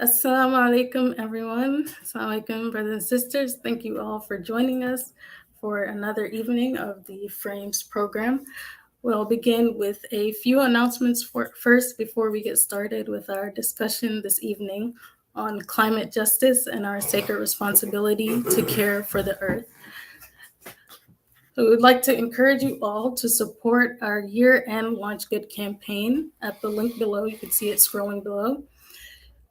Assalamu alaikum, everyone. Assalamu alaikum, brothers and sisters. Thank you all for joining us for another evening of the Frames program. We'll begin with a few announcements first before we get started with our discussion this evening on climate justice and our sacred responsibility to care for the earth. We would like to encourage you all to support our year-end Launch Good campaign at the link below. You can see it scrolling below.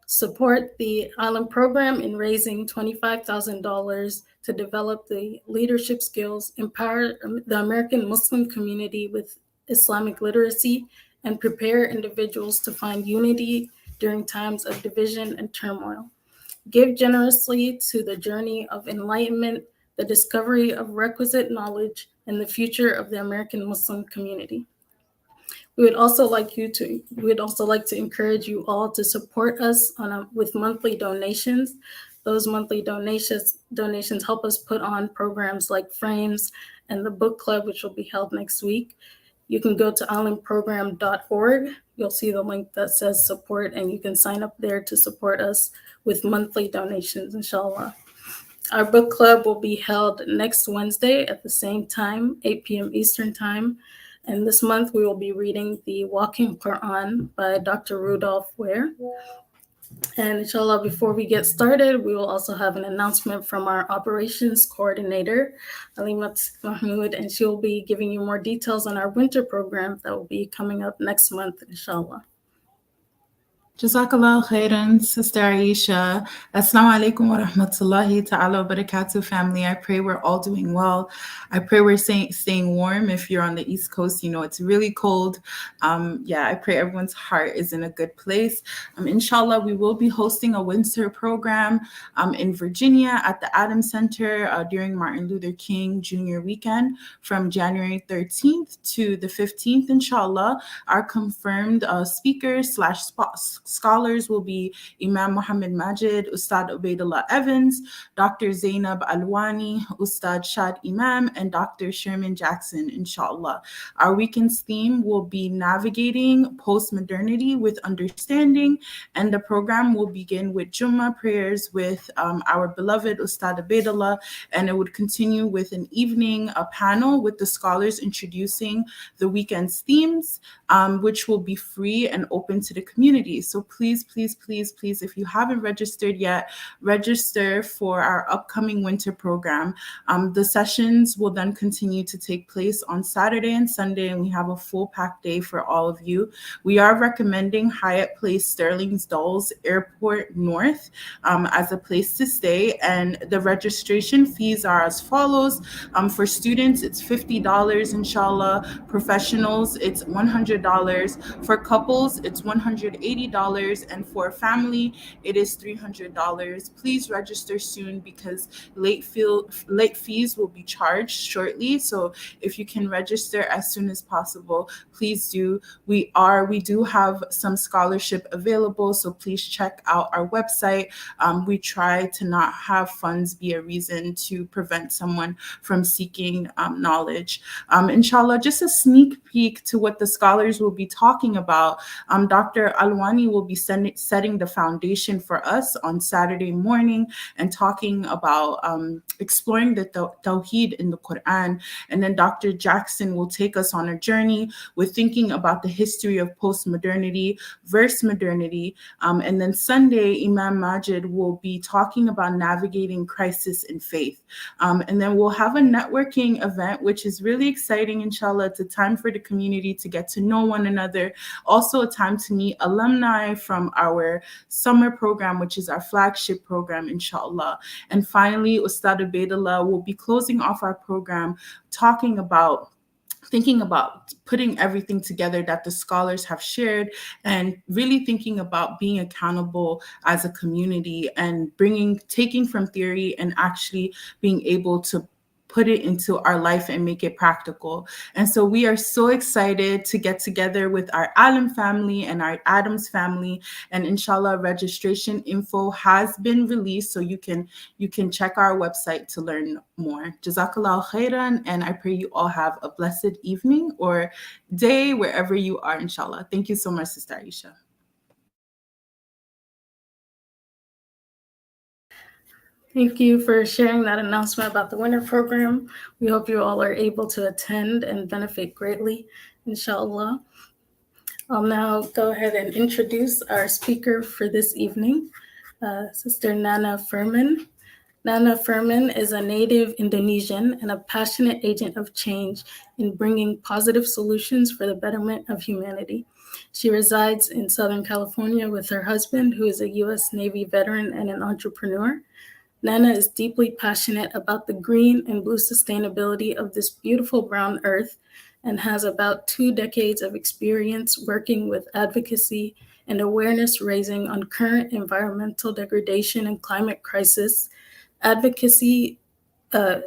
Support the ALIM program in raising $25,000 to develop the leadership skills, empower the American Muslim community with Islamic literacy, and prepare individuals to find unity during times of division and turmoil. Give generously to the journey of enlightenment, the discovery of requisite knowledge, and the future of the American Muslim community. We would also like to encourage you all to support us with monthly donations. Those monthly donations help us put on programs like Frames and the book club, which will be held next week. You can go to alimprogram.org. You'll see the link that says support, and you can sign up there to support us with monthly donations, inshallah. Our book club will be held next Wednesday at the same time, 8 p.m. Eastern Time. And this month we will be reading the Walking Quran by Dr. Rudolph Ware. And inshallah, before we get started, we will also have an announcement from our operations coordinator, Alimat Mahmoud, and she will be giving you more details on our winter program that will be coming up next month, inshallah. Jazakallah khairan, Sister Aisha. Assalamu alaikum wa rahmatullahi ta'ala wa barakatuh, family. I pray we're all doing well. I pray we're staying warm. If you're on the East Coast, you know it's really cold. I pray everyone's heart is in a good place. Inshallah, we will be hosting a winter program in Virginia at the Adams Center during Martin Luther King Jr. weekend from January 13th to the 15th, inshallah. Our confirmed speakers / scholars will be Imam Muhammad Majid, Ustadh Ubaydullah Evans, Dr. Zainab Alwani, Ustadh Shad Imam, and Dr. Sherman Jackson, inshallah. Our weekend's theme will be navigating post-modernity with understanding, and the program will begin with Jummah prayers with our beloved Ustadh Ubaydullah, and it would continue with an evening panel with the scholars introducing the weekend's themes, which will be free and open to the community. So please, if you haven't registered yet, register for our upcoming winter program. The sessions will then continue to take place on Saturday and Sunday, and we have a full packed day for all of you. We are recommending Hyatt Place Sterling's Dulles Airport North as a place to stay, and the registration fees are as follows. For students, it's $50, inshallah. Professionals, it's $100. For couples, it's $180. And for family, it is $300. Please register soon because late fees will be charged shortly. So if you can register as soon as possible, please do. We do have some scholarship available, so please check out our website. We try to not have funds be a reason to prevent someone from seeking knowledge. Inshallah, just a sneak peek to what the scholars will be talking about. Dr. Alwani will be setting the foundation for us on Saturday morning and talking about exploring the Tawheed in the Quran. And then Dr. Jackson will take us on a journey with thinking about the history of post-modernity versus modernity. And then Sunday, Imam Majid will be talking about navigating crisis in faith. And then we'll have a networking event, which is really exciting, inshallah. It's a time for the community to get to know one another. Also a time to meet alumni from our summer program, which is our flagship program, inshallah. And finally, Ustadh Ubaydullah will be closing off our program thinking about putting everything together that the scholars have shared and really thinking about being accountable as a community and taking from theory and actually being able to put it into our life and make it practical. And so we are so excited to get together with our ALIM family and our Adams family. And inshallah, registration info has been released, so you can check our website to learn more. Jazakallah khairan, and I pray you all have a blessed evening or day wherever you are, inshallah. Thank you so much, Sister Aisha. Thank you for sharing that announcement about the winter program. We hope you all are able to attend and benefit greatly, inshallah. I'll now go ahead and introduce our speaker for this evening, Sister Nana Firman. Nana Firman is a native Indonesian and a passionate agent of change in bringing positive solutions for the betterment of humanity. She resides in Southern California with her husband, who is a U.S. Navy veteran and an entrepreneur. Nana is deeply passionate about the green and blue sustainability of this beautiful brown earth and has about 2 decades of experience working with advocacy and awareness raising on current environmental degradation and climate crisis, advocacy, uh,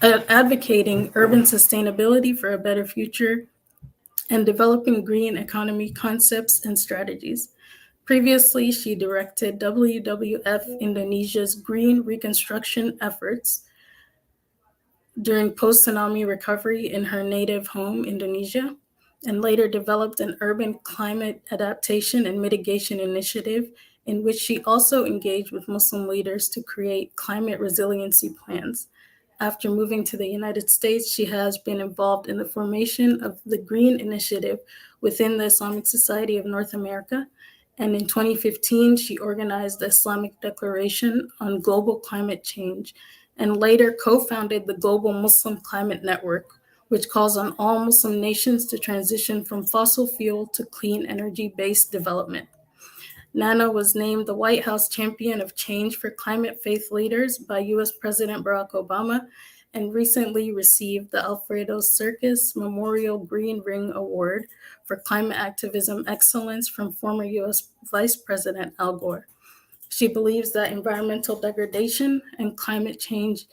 advocating urban sustainability for a better future, and developing green economy concepts and strategies. Previously, she directed WWF Indonesia's green reconstruction efforts during post tsunami recovery in her native home, Indonesia, and later developed an urban climate adaptation and mitigation initiative in which she also engaged with Muslim leaders to create climate resiliency plans. After moving to the United States, she has been involved in the formation of the Green Initiative within the Islamic Society of North America. And in 2015, she organized the Islamic Declaration on Global Climate Change and later co founded the Global Muslim Climate Network, which calls on all Muslim nations to transition from fossil fuel to clean energy based development. Nana was named the White House Champion of Change for Climate Faith Leaders by US President Barack Obama and recently received the Alfredo Circus Memorial Green Ring Award for Climate Activism Excellence from former US Vice President Al Gore. She believes that environmental degradation and climate change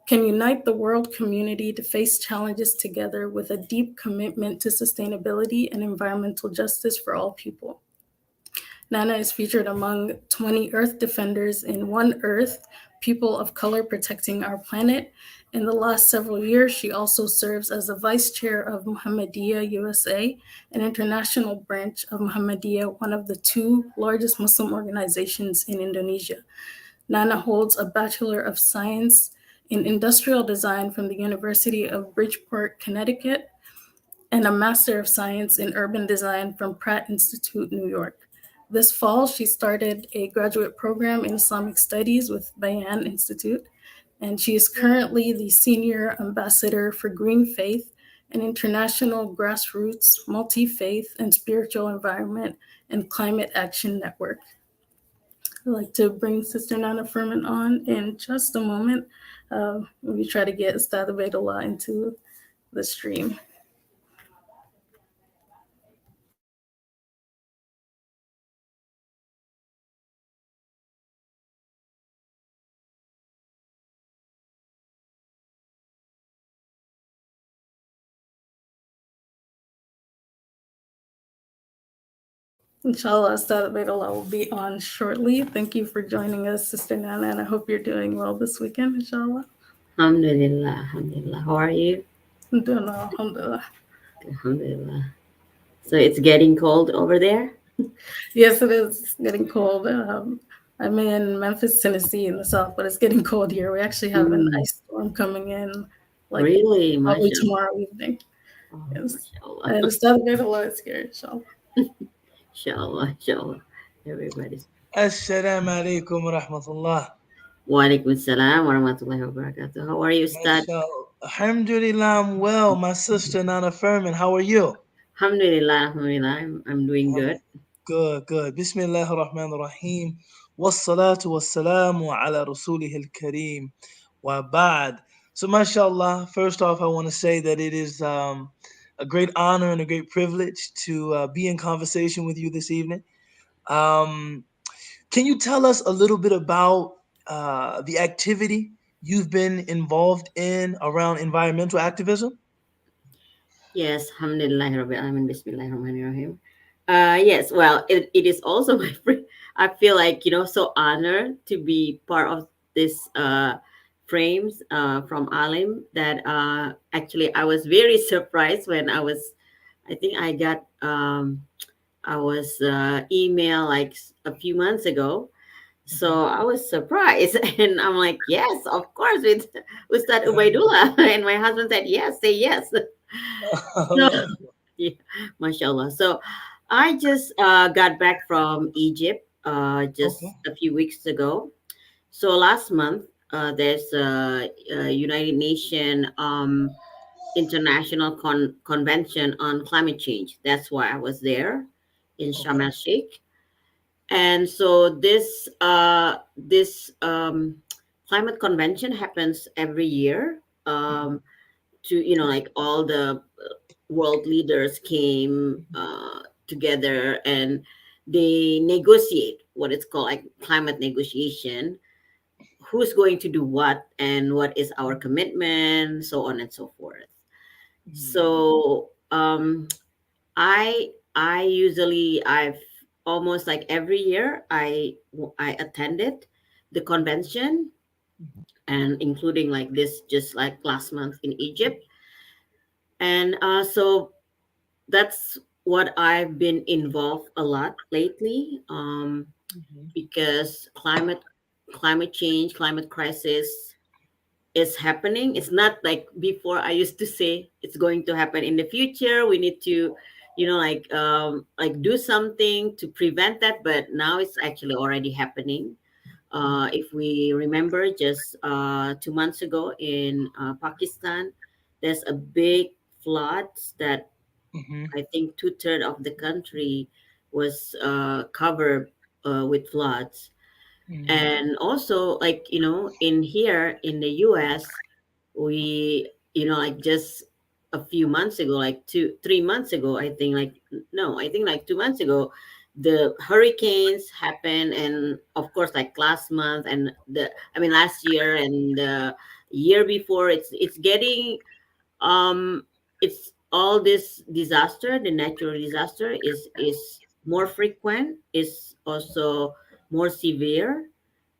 can unite the world community to face challenges together with a deep commitment to sustainability and environmental justice for all people. Nana is featured among 20 Earth Defenders in One Earth, People of Color Protecting Our Planet. In the last several years, she also serves as the Vice Chair of Muhammadiyah USA, an international branch of Muhammadiyah, one of the two largest Muslim organizations in Indonesia. Nana holds a Bachelor of Science in Industrial Design from the University of Bridgeport, Connecticut, and a Master of Science in Urban Design from Pratt Institute, New York. This fall, she started a graduate program in Islamic Studies with Bayan Institute, and she is currently the Senior Ambassador for Green Faith, an international grassroots, multi-faith, and spiritual environment and climate action network. I'd like to bring Sister Nana Firman on in just a moment. We try to get Ustadh Ubaydullah into the stream. Inshallah, Ustadh Ubaydullah will be on shortly. Thank you for joining us, Sister Nana, and I hope you're doing well this weekend, inshallah. Alhamdulillah, alhamdulillah. How are you? I'm doing well, alhamdulillah. Alhamdulillah. So it's getting cold over there? Yes, it is getting cold. I'm in Memphis, Tennessee in the south, but it's getting cold here. We actually have an ice storm coming in like Really? probably MashaAllah. tomorrow evening. Oh, Yes. MashaAllah. And Ustadh Ubaydullah is here, inshallah. Inshallah, inshallah. Everybody's. السلام عليكم ورحمة الله. Wa alaikum salam wa rahmatullahi wa barakatuh. How are you, Ustad? MashaAllah. Alhamdulillah, I'm well. My sister Nana Firman, how are you? Alhamdulillah, alhamdulillah. I'm doing good. Good, good. بسم الله الرحمن الرحيم والصلاة والسلام على رسوله الكريم وبعد. So mashallah, first off, I want to say that it is a great honor and a great privilege to be in conversation with you this evening. Can you tell us a little bit about the activity you've been involved in around environmental activism? Yes, alhamdulillah, rabbil alamin, bismillahirrahmanirrahim. Yes, well, it is also my I feel like, so honored to be part of this frames from ALIM that actually I was very surprised when I think I got, I was email like a few months ago So I was surprised, and I'm like, yes, of course, with Ustadh Ubaydullah. And my husband said, yes, say yes. So, Allah. yeah, mashallah. So I just got back from Egypt Okay. just a few weeks ago. So last month, there's a United Nation International Convention on Climate Change. That's why I was there in Sharm Okay. el Sheikh. And so this climate convention happens every year. Mhm. To like all the world leaders came together, and they negotiate what it's called, like climate negotiation, who's going to do what and what is our commitment, so on and so forth. Mhm. So I usually, I've almost like every year I attended the convention, and including like this just like last month in Egypt. And so that's what I've been involved a lot lately, Mhm. because climate change, climate crisis is happening. It's not like before. I used to say it's going to happen in the future. We need to, like do something to prevent that. But now it's actually already happening. If we remember, just 2 months ago in Pakistan, there's a big floods that Mhm. I think two-thirds of the country was covered with floods. Mhm. And also, like, in here in the US, we, like just a few months ago, like 3 months ago, I think, like, no, I think like 2 months ago, the hurricanes happened. And of course, like last month, and last year, and the year before, it's getting, it's all this disaster, the natural disaster is more frequent, is also more severe,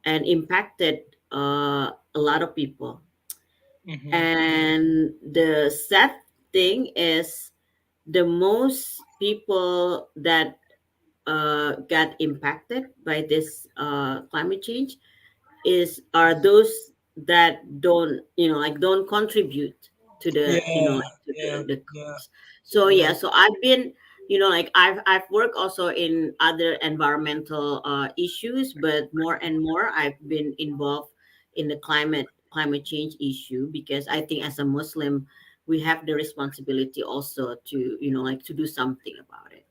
and impacted a lot of people. Mhm. And the sad thing is, the most people that got impacted by this climate change are those that don't, like, don't contribute to the, Yeah. like, to Yeah. the Yeah. cause. So Yeah. yeah, so I've been, like, I've worked also in other environmental issues, but more and more I've been involved in the climate change issue, because I think as a Muslim, we have the responsibility also to, like, to do something about it.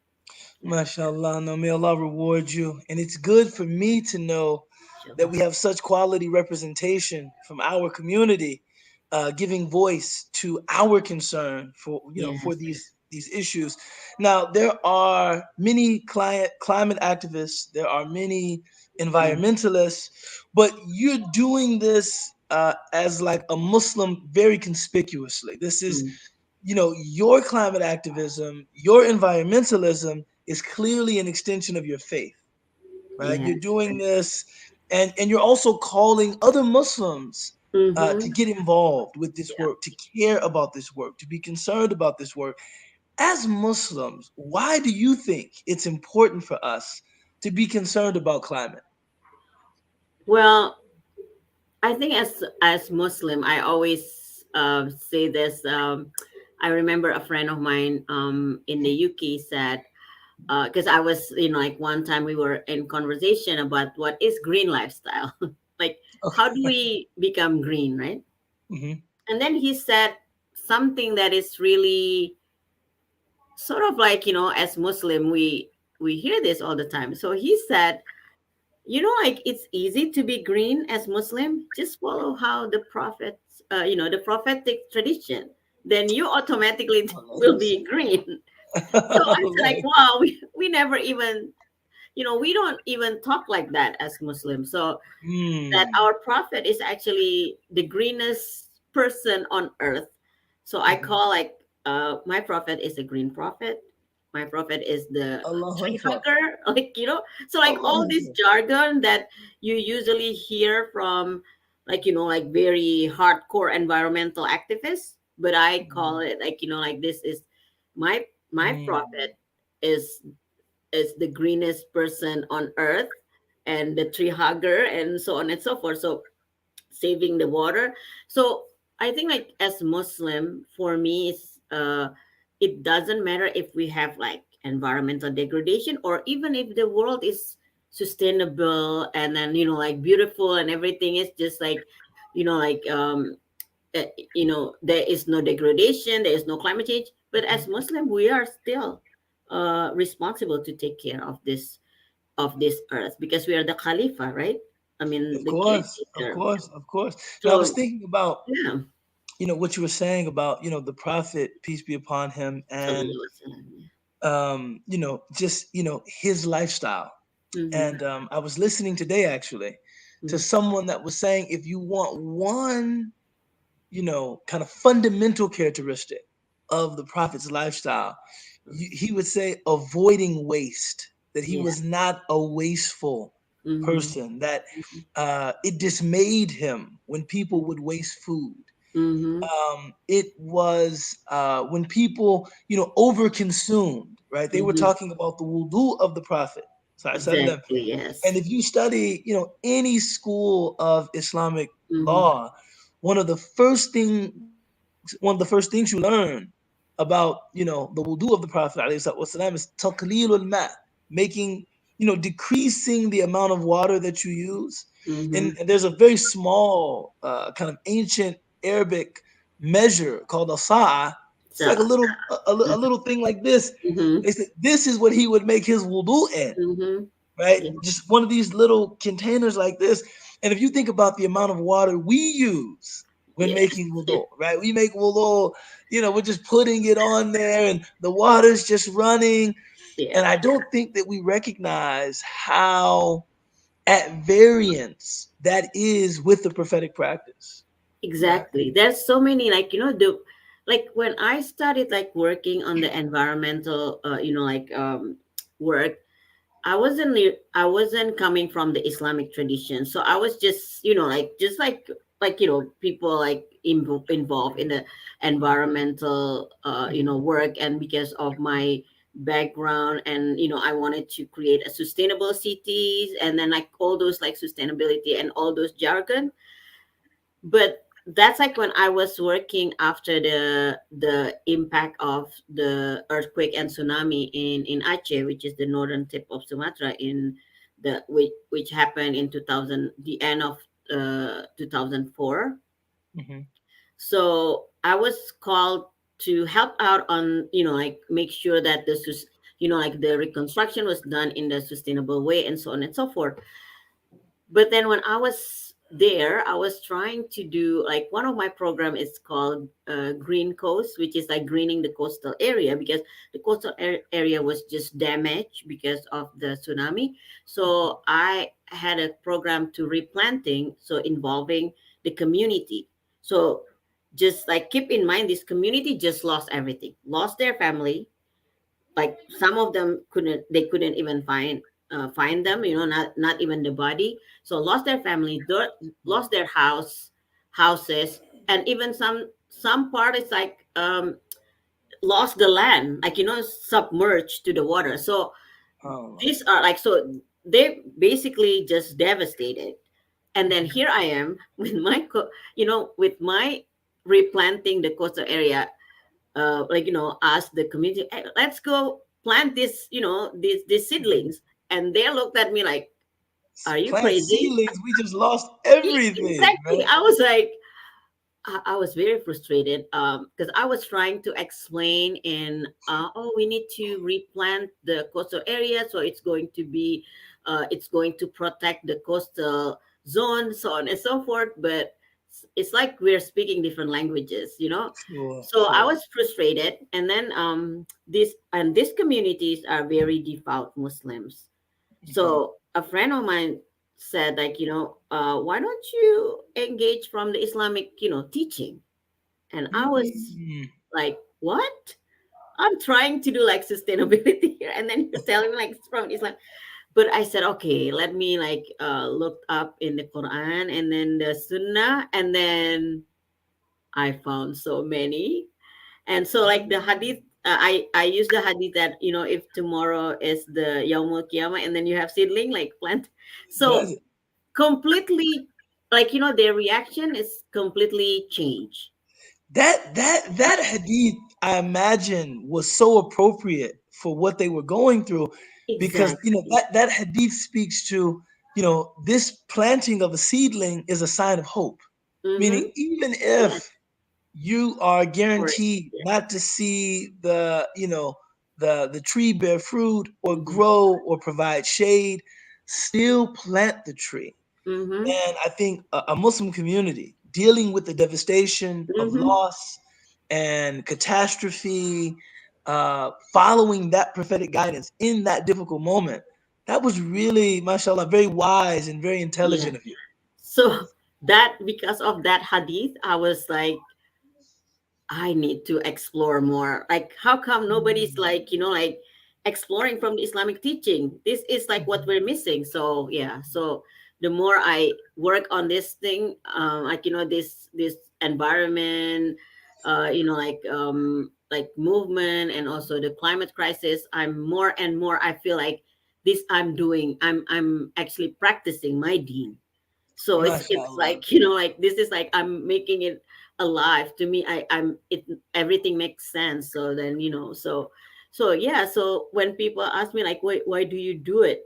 Yeah. MashaAllah. No, may Allah reward you. And it's good for me to know that Inshallah. we have such quality representation from our community, giving voice to our concern for for Yes. these issues. Now there are many climate activists, there are many Mm, environmentalists, but you're doing this as like a Muslim very conspicuously. This is, mm. your climate activism, your environmentalism is clearly an extension of your faith, right? Yes. You're doing this, and you're also calling other Muslims to Mm-hmm. get involved with this Yeah. work, to care about this work, to be concerned about this work. As Muslims, why do you think it's important for us to be concerned about climate? Well, I think as Muslim, I always say this. I remember a friend of mine in the UK said, because I was, like, one time we were in conversation about what is green lifestyle, like, how do we become green, right? Hmm. And then he said something that is really sort of like, as Muslim, we hear this all the time. So he said, like, it's easy to be green as Muslim. Just follow how the prophets, the prophetic tradition. Then you automatically will be green. So I was like, wow, we never even, we don't even talk like that as Muslims. So that Hmm. our prophet is actually the greenest person on earth. So I Mhm. call, like, my prophet is a green prophet. My prophet is the Allahu tree Akbar. hugger, like, so like all Allahu this Akbar. jargon that you usually hear from, like, like very hardcore environmental activists. But I call Mhm. it, like, like, this is my Mm. prophet is the greenest person on earth. and the tree hugger and so on and so forth. So saving the water. So I think like as Muslim, for me, it doesn't matter if we have like environmental degradation, or even if the world is sustainable and then like beautiful and everything is just like like there is no degradation, there is no climate change. But as Muslim, we are still responsible to take care of this earth, because we are the Khalifa, right? I mean, Of the course, of caretaker. course, of course. And I was So thinking about, yeah. what you were saying about, the Prophet, peace be upon him, and Sallallahu alaihi wasallam. just his lifestyle. Mm-hmm. And I was listening today actually to Mm-hmm. someone that was saying, if you want one, kind of fundamental characteristic of the Prophet's lifestyle, he would say avoiding waste, that he Yeah. was not a wasteful Mm-hmm. person, that it dismayed him when people would waste food. Mm-hmm. It was when people, overconsumed, right? They were Mm-hmm. talking about the wudu of the Prophet. Sallallahu. Exactly. And Yes. if you study, any school of Islamic Mm-hmm. law, one of the first thing, one of the first things you learn about, the wudu of the Prophet ﷺ is taqlilul ma, making, decreasing the amount of water that you use. Mm-hmm. And there's a very small, kind of ancient Arabic measure called a sa'a. It's So. like a little thing like this. Mm-hmm. They said this is what he would make his wudu in, Mm-hmm. right? Yeah. Just one of these little containers like this. And if you think about the amount of water we use when Yes. making wudu, right? We make wudu, we're just putting it on there and the water's just running. Yeah. And I don't think that we recognize how at variance that is with the prophetic practice, right? Exactly. There's so many, like, the like when I started like working on the environmental work, I wasn't coming from the Islamic tradition. So I was just, like just like people like involved in the environmental work. And because of my background, and I wanted to create a sustainable cities, and then like all those like sustainability and all those jargon. But that's like when I was working after the impact of the earthquake and tsunami in Aceh, which is the northern tip of Sumatra, in the which happened in 2000, the end of 2004. Mm-hmm. So I was called to help out on, like make sure that like the reconstruction was done in the sustainable way, and so on and so forth. But then when I was there, I was trying to do like one of my program is called Green Coast, which is like greening the coastal area, because the coastal area was just damaged because of the tsunami. So I had a program to replanting, so involving the community. So just like keep in mind, this community just lost everything, lost their family. Like some of them couldn't even find them, not even the body. So lost their family, lost their houses, and even some part is like lost the land, like submerged to the water. So Oh, these are like, so they basically just devastated. And then here I am with my with my replanting the coastal area, like ask the community, "Hey, let's go plant this, these seedlings." And they looked at me like, "Are you plant crazy?" seedlings, we just lost everything, Exactly. right? I was like, I was very frustrated, because I was trying to explain in, oh, we need to replant the coastal area, so it's going to protect the coastal zone, so on and so forth. But it's like we're speaking different languages. Sure, So I sure. was frustrated, and then these communities are very devout Muslims. Mhm. So a friend of mine said, like, why don't you engage from the Islamic, teaching? And I was Mm. like, what? I'm trying to do like sustainability here, and then you're telling me like it's from Islam. But I said, okay, let me like look up in the Quran and then the Sunnah, and then I found so many. And so like the hadith, I use the hadith that, if tomorrow is the Yaumul Qiyamah and then you have seedling like plant, so That's completely, like, their reaction is completely changed. that hadith, I imagine, was so appropriate for what they were going through, because Exactly. that hadith speaks to, this planting of a seedling is a sign of hope. Mm-hmm. Meaning, even Yes. if you are Or guaranteed yeah. not to see the tree bear fruit or Mm-hmm. grow or provide shade, still plant the tree. Mm-hmm. And I think a Muslim community dealing with the devastation of Mm-hmm. loss and catastrophe, following that prophetic guidance in that difficult moment, that was really, mashallah, very wise and very Yeah. intelligent of you. So that, because of that hadith, I was like, I need to explore more. Like, how come nobody's Mm. like, like exploring from the Islamic teaching? This is like what Mhm. we're missing. So yeah. So the more I work on this thing, like, this environment, like movement, and also the climate crisis, I'm more and more, I feel like this I'm doing, I'm actually practicing my deen. So it's Mashallah. like, like this is like I'm making it alive to me. I'm it Everything makes sense. So then, so yeah, so when people ask me like, why do you do it?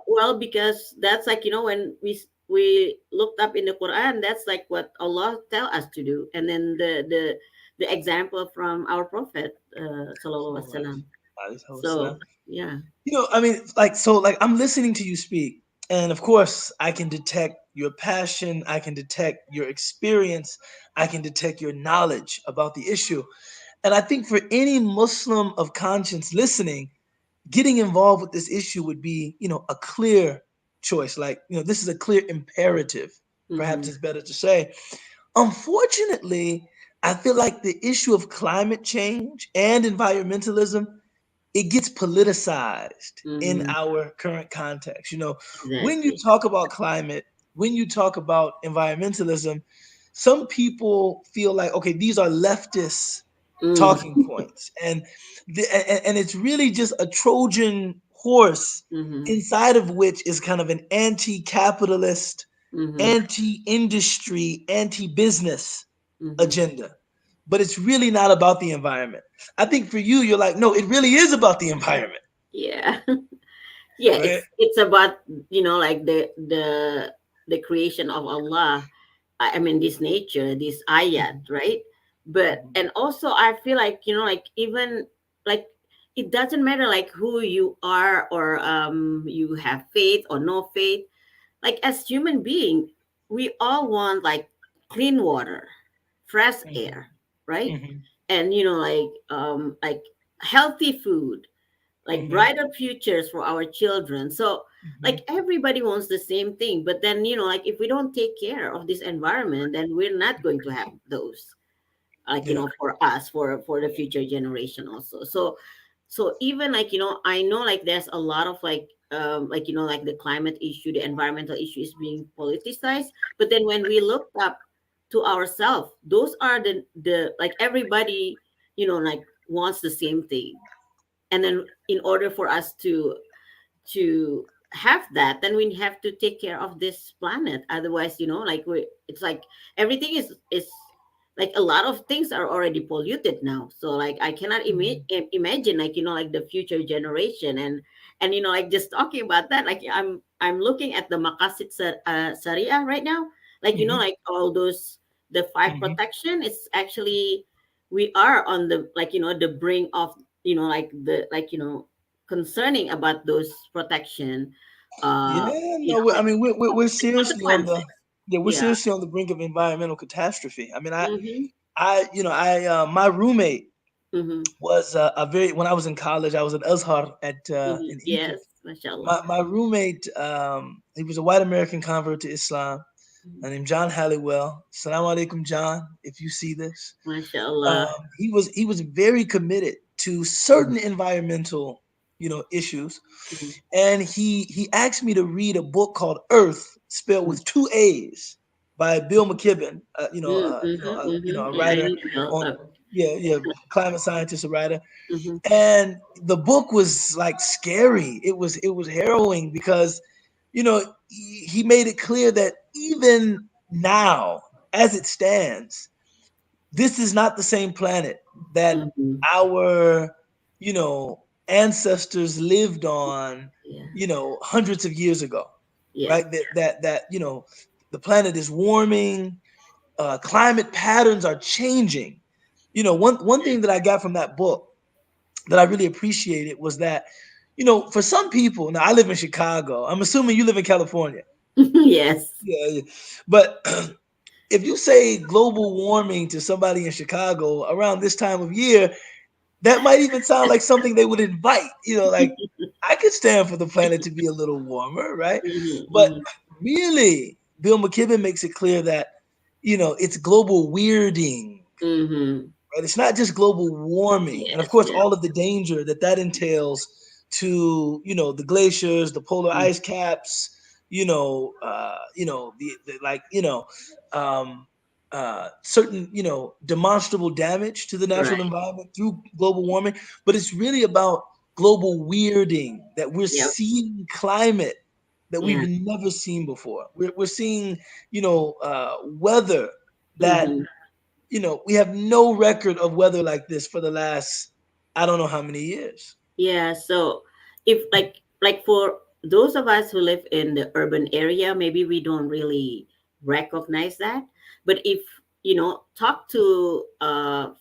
Well, because that's like, when we looked up in the Quran, that's like what Allah tell us to do. And then the example from our prophet, sallallahu alaihi Sallallahu wasallam. alaihi So wasallam. yeah. I mean, like I'm listening to you speak, and of course, I can detect your passion, I can detect your experience, I can detect your knowledge about the issue. And I think for any Muslim of conscience listening, getting involved with this issue would be, a clear choice. Like, this is a clear imperative, perhaps Mm-hmm. it's better to say. Unfortunately, I feel like the issue of climate change and environmentalism, it gets politicized in Mm-hmm. our current context. When you Exactly. talk about climate, when you talk about environmentalism, some people feel like, okay, these are leftist talking Mm. points, and it's really just a Trojan horse Mm-hmm. inside of which is kind of an anti-capitalist, Mm-hmm. anti-industry, anti-business Mm-hmm. agenda. But it's really not about the environment. I think for you, you're like, no, it really is about the environment. Yeah. Yeah, Right? it's about, like the creation of Allah. I mean, this nature, this ayat, right? But Mhm. and also I feel like, like, even like, it doesn't matter like who you are, or you have faith or no faith. Like, as human being, we all want like clean water, fresh Mhm. air, right? Mhm. And like healthy food, like Mhm. brighter futures for our children. So Mhm. like everybody wants the same thing, but then, like, if we don't take care of this environment, then we're not going to have those, like, Yeah. for us, for the future generation also. So even like, I know like there's a lot of like, like the climate issue, the environmental issue is being politicized, but then when we look up to ourselves, those are the like everybody, like wants the same thing. And then in order for us to have that, then we have to take care of this planet. Otherwise, like, it's like everything is like a lot of things are already polluted now. So like I cannot Mhm. imagine, like, like the future generation. And like just talking about that, like I'm looking at the maqasid sharia right now, like, Mhm. like all those, the five Mhm. protection. It's actually, we are on the, like, the brink of, like the, like, concerning about those protection, Yeah, no, I like mean, we're seriously on the, consequences. yeah, we're Yeah. seriously on the brink of environmental catastrophe. I mean, Mm-hmm. my roommate Mm-hmm. was a very, when I was in college, I was at Azhar Mm-hmm. in Yes, Egypt. mashallah. My roommate, he was a white American convert to Islam, named John Halliwell. Assalamu alaikum, John, if you see this. Mashallah. He was very committed to certain environmental, issues, Mm-hmm. and he asked me to read a book called Earth, spelled with two A's, by Bill McKibben, Mm-hmm. Mm-hmm. a Yeah, I writer know the on build-up. yeah, yeah, climate scientist, a writer. Mm-hmm. And the book was like scary. It was harrowing because, he made it clear that even now, as it stands, this is not the same planet that Mm-hmm. our, ancestors lived on, Yeah. hundreds of years ago, Yeah. right? That the planet is warming, climate patterns are changing. One thing that I got from that book that I really appreciated was that, for some people, now I live in Chicago. I'm assuming you live in California. Yes. Yeah, yeah. But if you say global warming to somebody in Chicago around this time of year, that might even sound like something they would invite. Like, I could stand for the planet to be a little warmer, right? Mm-hmm. But Mm-hmm. really, Bill McKibben makes it clear that, it's global weirding, Mm-hmm. right? It's not just global warming, and of Yes. course, Yes. all of the danger that entails to the glaciers, the polar Mm. ice caps, the like um, certain demonstrable damage to the natural Right. environment through global warming. But it's really about global weirding, that we're Yep. seeing climate that we've Yeah. never seen before. We're seeing weather that Mm-hmm. we have no record of weather like this for the last, I don't know how many years. Yeah. So if like for those of us who live in the urban area, maybe we don't really recognize that. But if talk to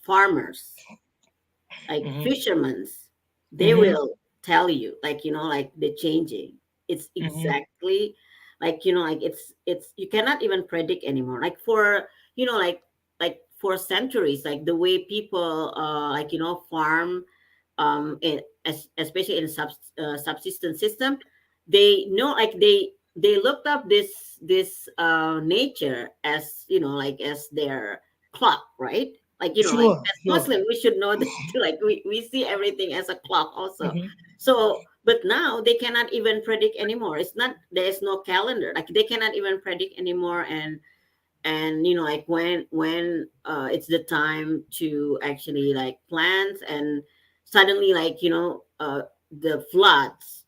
farmers, like Hmm. fishermen, they Hmm. will tell you, like like the changing. It's Hmm. exactly like like it's you cannot even predict anymore. Like for like for centuries, like the way people like farm especially in subsistence system, they know, like they looked up this nature as like as their clock, right? Like like Sure, as sure. Muslim we should know that like we see everything as a clock also. Hmm. So but now they cannot even predict anymore. It's not, there's no calendar, like they cannot even predict anymore. And like when it's the time to actually like plant, and suddenly like the floods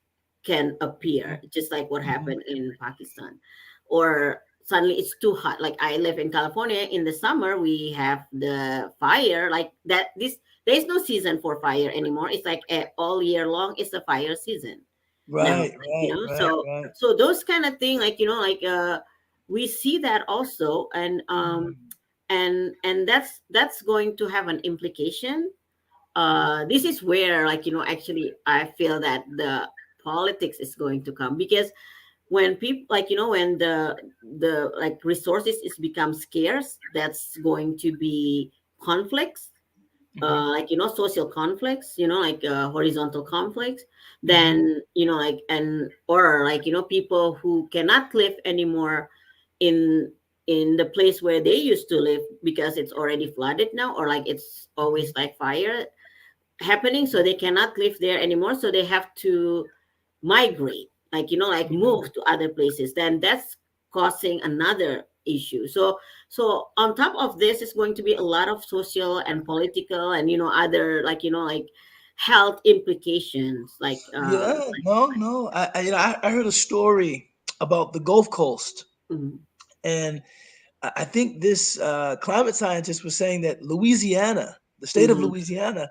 can appear, just like what Hmm. happened in Pakistan. Or suddenly it's too hot, like I live in California. In the summer we have the fire, like that this there's no season for fire anymore. It's like all year long it's a fire season now, Right, like, right, right, so right. so those kind of thing, like like we see that also. Mm. And that's going to have an implication. This is where, like actually I feel that the politics is going to come, because when people, like when the like resources is become scarce, that's going to be conflicts, Mhm, like social conflicts, like horizontal conflicts. mhm. Then like, and or like people who cannot live anymore in the place where they used to live, because it's already flooded now, or like it's always Mhm. like fire happening, so they cannot live there anymore, so they have to migrate, like like Mhm. move to other places. Then that's causing another issue. So on top of this is going to be a lot of social and political and other, like like health implications, Yeah, no, no. I heard a story about the Gulf Coast, mhm, and I think this climate scientist was saying that Louisiana, the state of mhm, Louisiana,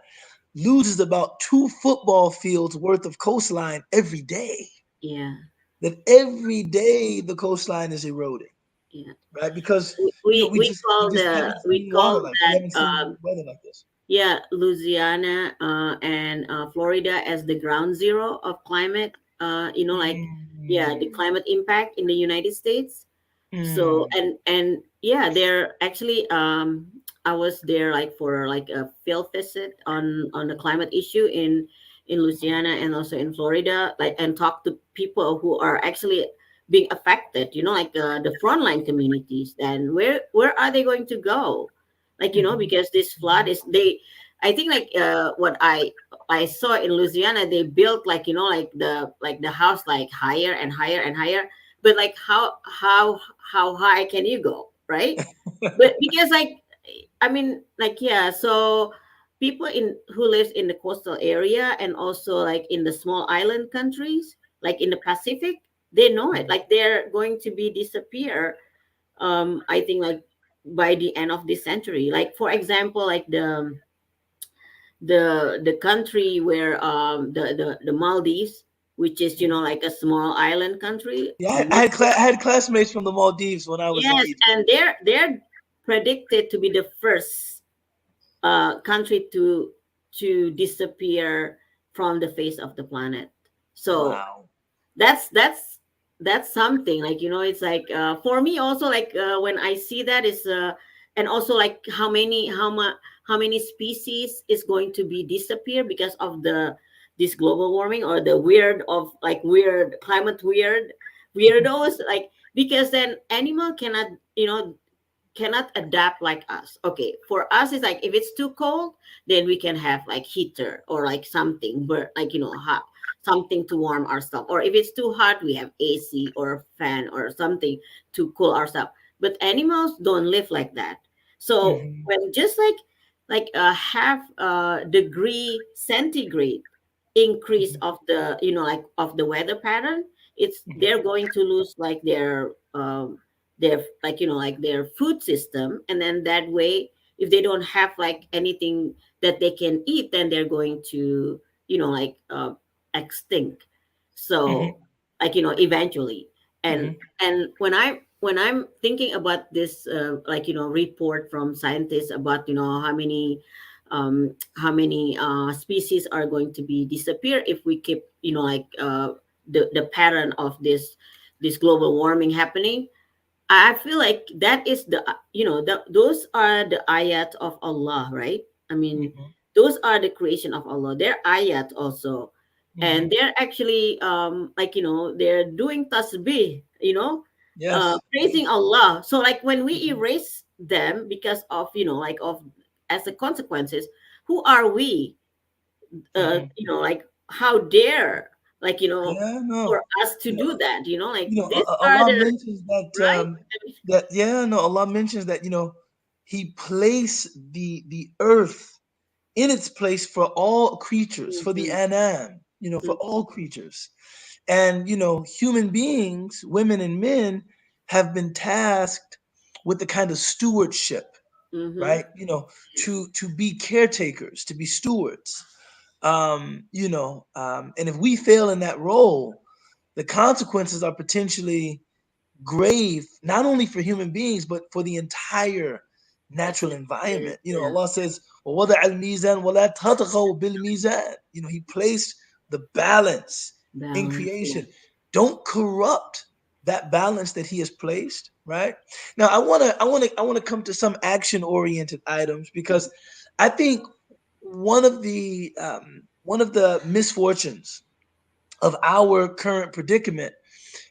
loses about 2 football fields worth of coastline every day. yeah, That every day the coastline is eroding, yeah. right? Because We we call just haven't we seen water call like we that haven't seen weather like this. yeah, Louisiana and Florida as the ground zero of climate. Like yeah, the Mm, climate impact in the United States. So mm, and yeah, they're actually I was there like for like a field visit on the climate issue in Louisiana and also in Florida, like, and talk to people who are actually being affected, like the frontline communities. Then where are they going to go? Like mhm, because this flood is, they, I think, like what I saw in Louisiana, they built, like like the house like higher and higher and higher. But like how high can you go, right? But because like I mean, like, yeah, so people in who lives in the coastal area and also like in the small island countries, like in the Pacific, they know it. Like they're going to be disappear. I think like by the end of this century. Like for example, like the country where the Maldives, which is like a small island country. Yeah, I had classmates from the Maldives when I was in Yes, Egypt. and they're predicted to be the first country to disappear from the face of the planet. So Wow. that's that's that's something, like it's like for me also, like when I see that is and also like how many species is going to be disappear because of the this global warming, or the weird of like weird climate weirdos, like because then animal cannot adapt like us. Okay, for us it's like if it's too cold, then we can have like heater or like something, but like hot, something to warm ourselves. Or if it's too hot, we have AC or fan or something to cool ourselves. But animals don't live like that. So Hmm. when just like a half degree centigrade increase of the like of the weather pattern, it's they're going to lose like their like like their food system. And then that way, if they don't have like anything that they can eat, then they're going to like extinct. So Hmm. like eventually. and Hmm. and when I'm thinking about this like report from scientists about how many species are going to be disappear if we keep like the pattern of this global warming happening. I feel like that is those are the ayat of Allah, right? I mean, Hmm. those are the creation of Allah. They're ayat also, and Hmm. they're actually like they're doing tasbih, Yes. praising Allah. So like when we erase them because of like of as the consequences, who are we? Hmm. Like how dare like Yeah, for no. us to do that? Like these are Allah the mentions that right. yeah, no, Allah mentions that He placed the earth in its place for all creatures, for the Mhm, anam, for mm, all creatures. And human beings, women and men, have been tasked with the kind of stewardship, mhm, right? To be caretakers, to be stewards. And if we fail in that role, the consequences are potentially grave, not only for human beings, but for the entire natural ecosystem, environment. yeah, Allah says, وَوَضَعَ الْمِيزَانَ وَلَا تَطْغَوْا بِالْمِيزَانِ. He placed the balance in balance, yeah. creation. Don't corrupt that balance that He has placed, right? Now, I wanna come to some action-oriented items, because I think one of the misfortunes of our current predicament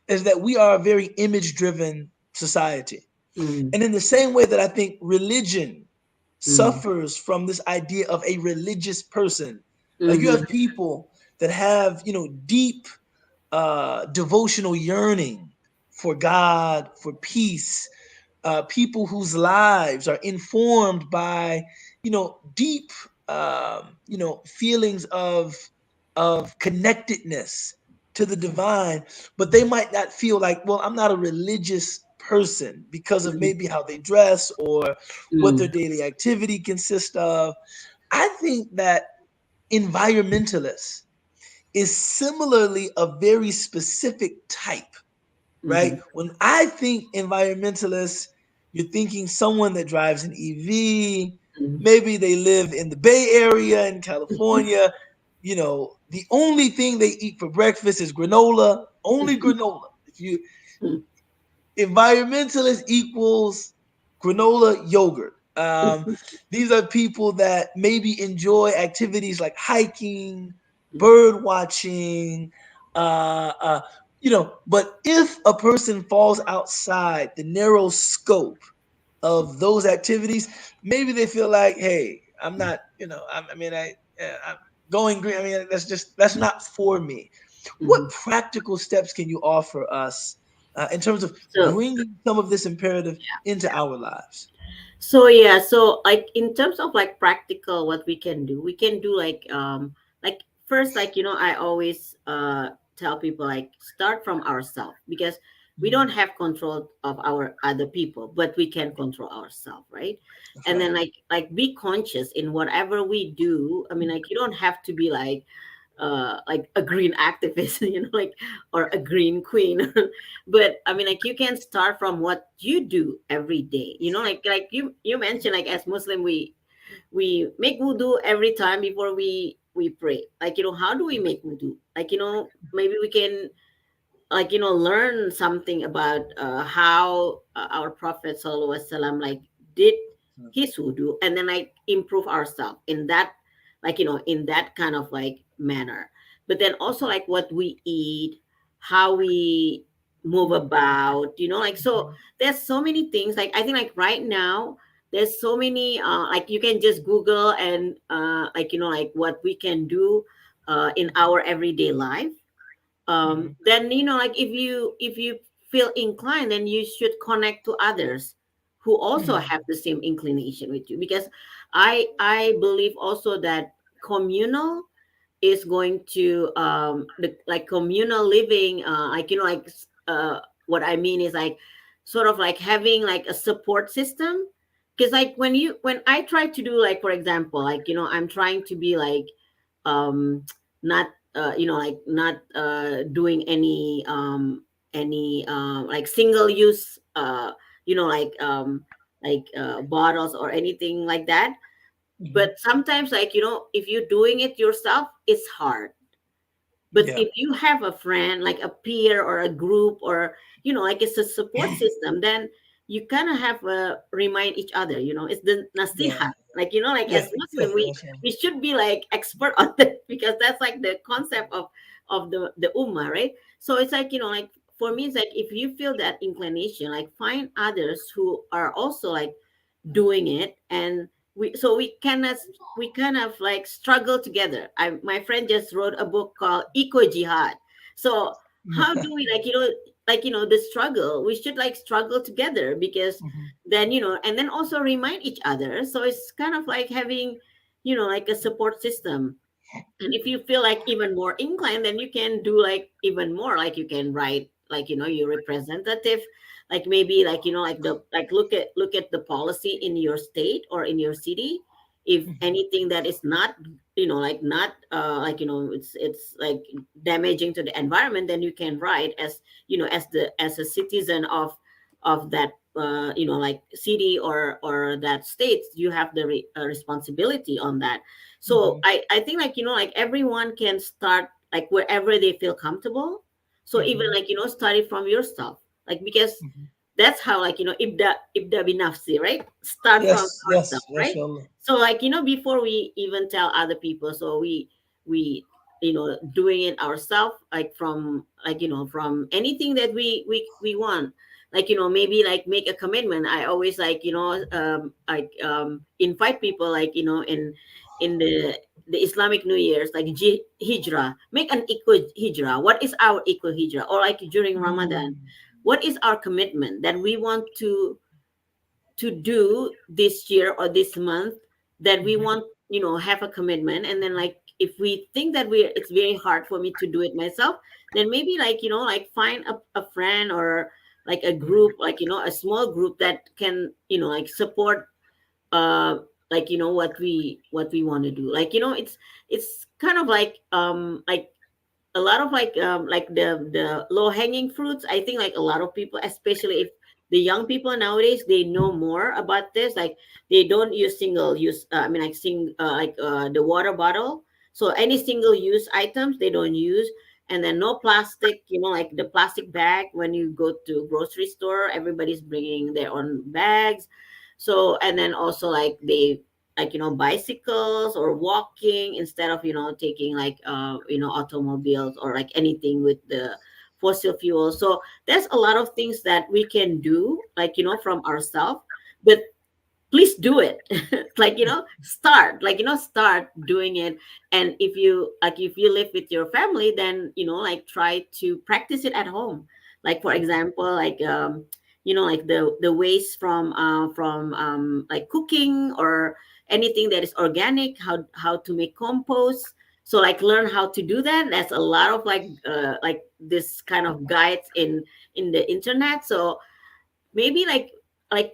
is that we are a very image driven society. Mm, And in the same way that I think religion mm, suffers from this idea of a religious person, like you mhm, have people that have, deep devotional yearning for God, for peace, people whose lives are informed by deep feelings of connectedness to the divine, but they might not feel like, well, I'm not a religious person because of mm, maybe how they dress or what their mm, daily activity consists of. I think that environmentalists is similarly a very specific type, right? mhm, When I think environmentalist, you're thinking someone that drives an EV. mm, Maybe they live in the Bay Area in California. The only thing they eat for breakfast is granola, only granola. If you mm, Environmentalist equals granola yogurt. These are people that maybe enjoy activities like hiking, bird watching, but if a person falls outside the narrow scope of those activities, maybe they feel like, hey, I'm not, I'm going green. I mean, that's not for me. What mhm. practical steps can you offer us in terms of So bringing some of this imperative into our lives? So yeah, so like in terms of like practical, what we can do like first, like I always tell people, like, start from ourselves, because we don't Mhm. have control of our other people, but we can control ourselves, right? That's And then right. like be conscious in whatever we do. I mean, like, you don't have to be like a green activist, like, or a green queen. But I mean, like, you can start from what you do every day, like you mentioned, like, as Muslim, we make wudu every time before we pray. Like, how do we make wudu? Like, maybe we can, like, learn something about how our Prophet Sallallahu Alaihi Wasallam, like, did his wudu, and then like improve ourselves in that, like, in that kind of like manner. But then also like what we eat, how we move about, like, so Mhm. there's so many things. Like, I think, like, right now there's so many like, you can just Google, and like, like what we can do in our everyday life. Mhm. Then, like, if you feel inclined, then you should connect to others who also Mhm. have the same inclination with you, because I believe also that communal is going to like communal living, like, like, what I mean is, like, sort of like having like a support system. Because, like, when I try to do, like, for example, like, I'm trying to be like, um not like, not doing any like single use, like bottles or anything like that. Mhm. But sometimes, like, if you're doing it yourself, it's hard. But Yeah. if you have a friend, like a peer or a group, or, like, it's a support system, then you kind of have remind each other. It's the Yeah. nasihat. Like, like, Yeah. as Yeah. Muslim, we should be like expert on that, because that's like the concept of the ummah, right? So it's like, like, for me, it's like, if you feel that inclination, like, find others who are also like doing it, and we kind of like struggle together. My friend just wrote a book called Eco Jihad. So how do we, like, like, the struggle, we should like struggle together, because Mhm. then, and then also remind each other. So it's kind of like having, like a support system. And if you feel like even more inclined, then you can do like even more. Like, you can write, like, your representative, like, maybe, like, like, look at the policy in your state or in your city. If Mhm. anything that is not, like, not like, it's like damaging to the environment, then you can write, as, as a citizen of that, like, city or that state. You have the responsibility on that. So Mhm. I think, like, like, everyone can start like wherever they feel comfortable. So even, Mhm. like, start it from yourself, like, because Mhm. that's how, like, ibda binafsi, right? Start from Yes. Yes. ourselves, right? Mashallah. So, like, before we even tell other people, so we doing it ourselves, like, from, like, from anything that we want. Like, maybe, like, make a commitment. I always, like, like, invite people, like, in the Islamic New Year's, like, hijrah. Make an equal hijrah. What is our equal hijrah? Or, like, during Ramadan, Mm. what is our commitment that we want to do this year or this month, that we Mhm. want, have a commitment. And then, like, if we think that it's very hard for me to do it myself, then maybe, like, like, find a friend, or like a group, like, a small group that can, like, support, uh like, what we want to do. Like, it's kind of like a lot of, like the low hanging fruits. I think, like, a lot of people, especially if the young people nowadays, they know more about this. Like, they don't use single use, I mean, like, the water bottle. So any single use items they don't use. And then no plastic, like the plastic bag. When you go to grocery store, everybody's bringing their own bags. So, and then also, like, they, like, bicycles or walking, instead of, taking, like, automobiles, or like anything with the fossil fuel. So there's a lot of things that we can do, like, from ourselves. But please do it. Like, start, like, start doing it. And if you live with your family, then, like, try to practice it at home. Like, for example, like, like the waste from like cooking or anything that is organic, how to make compost. So like learn how to do that. There's a lot of like this kind of guides in the internet. So maybe like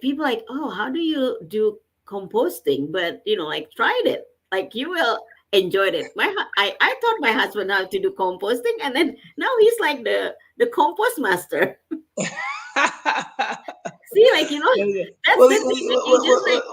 people like, oh, how do you do composting? But like tried it, like you will enjoy it. I taught my husband how to do composting, and then now he's like the compost master. See, like that's well, the thing. Like you just like,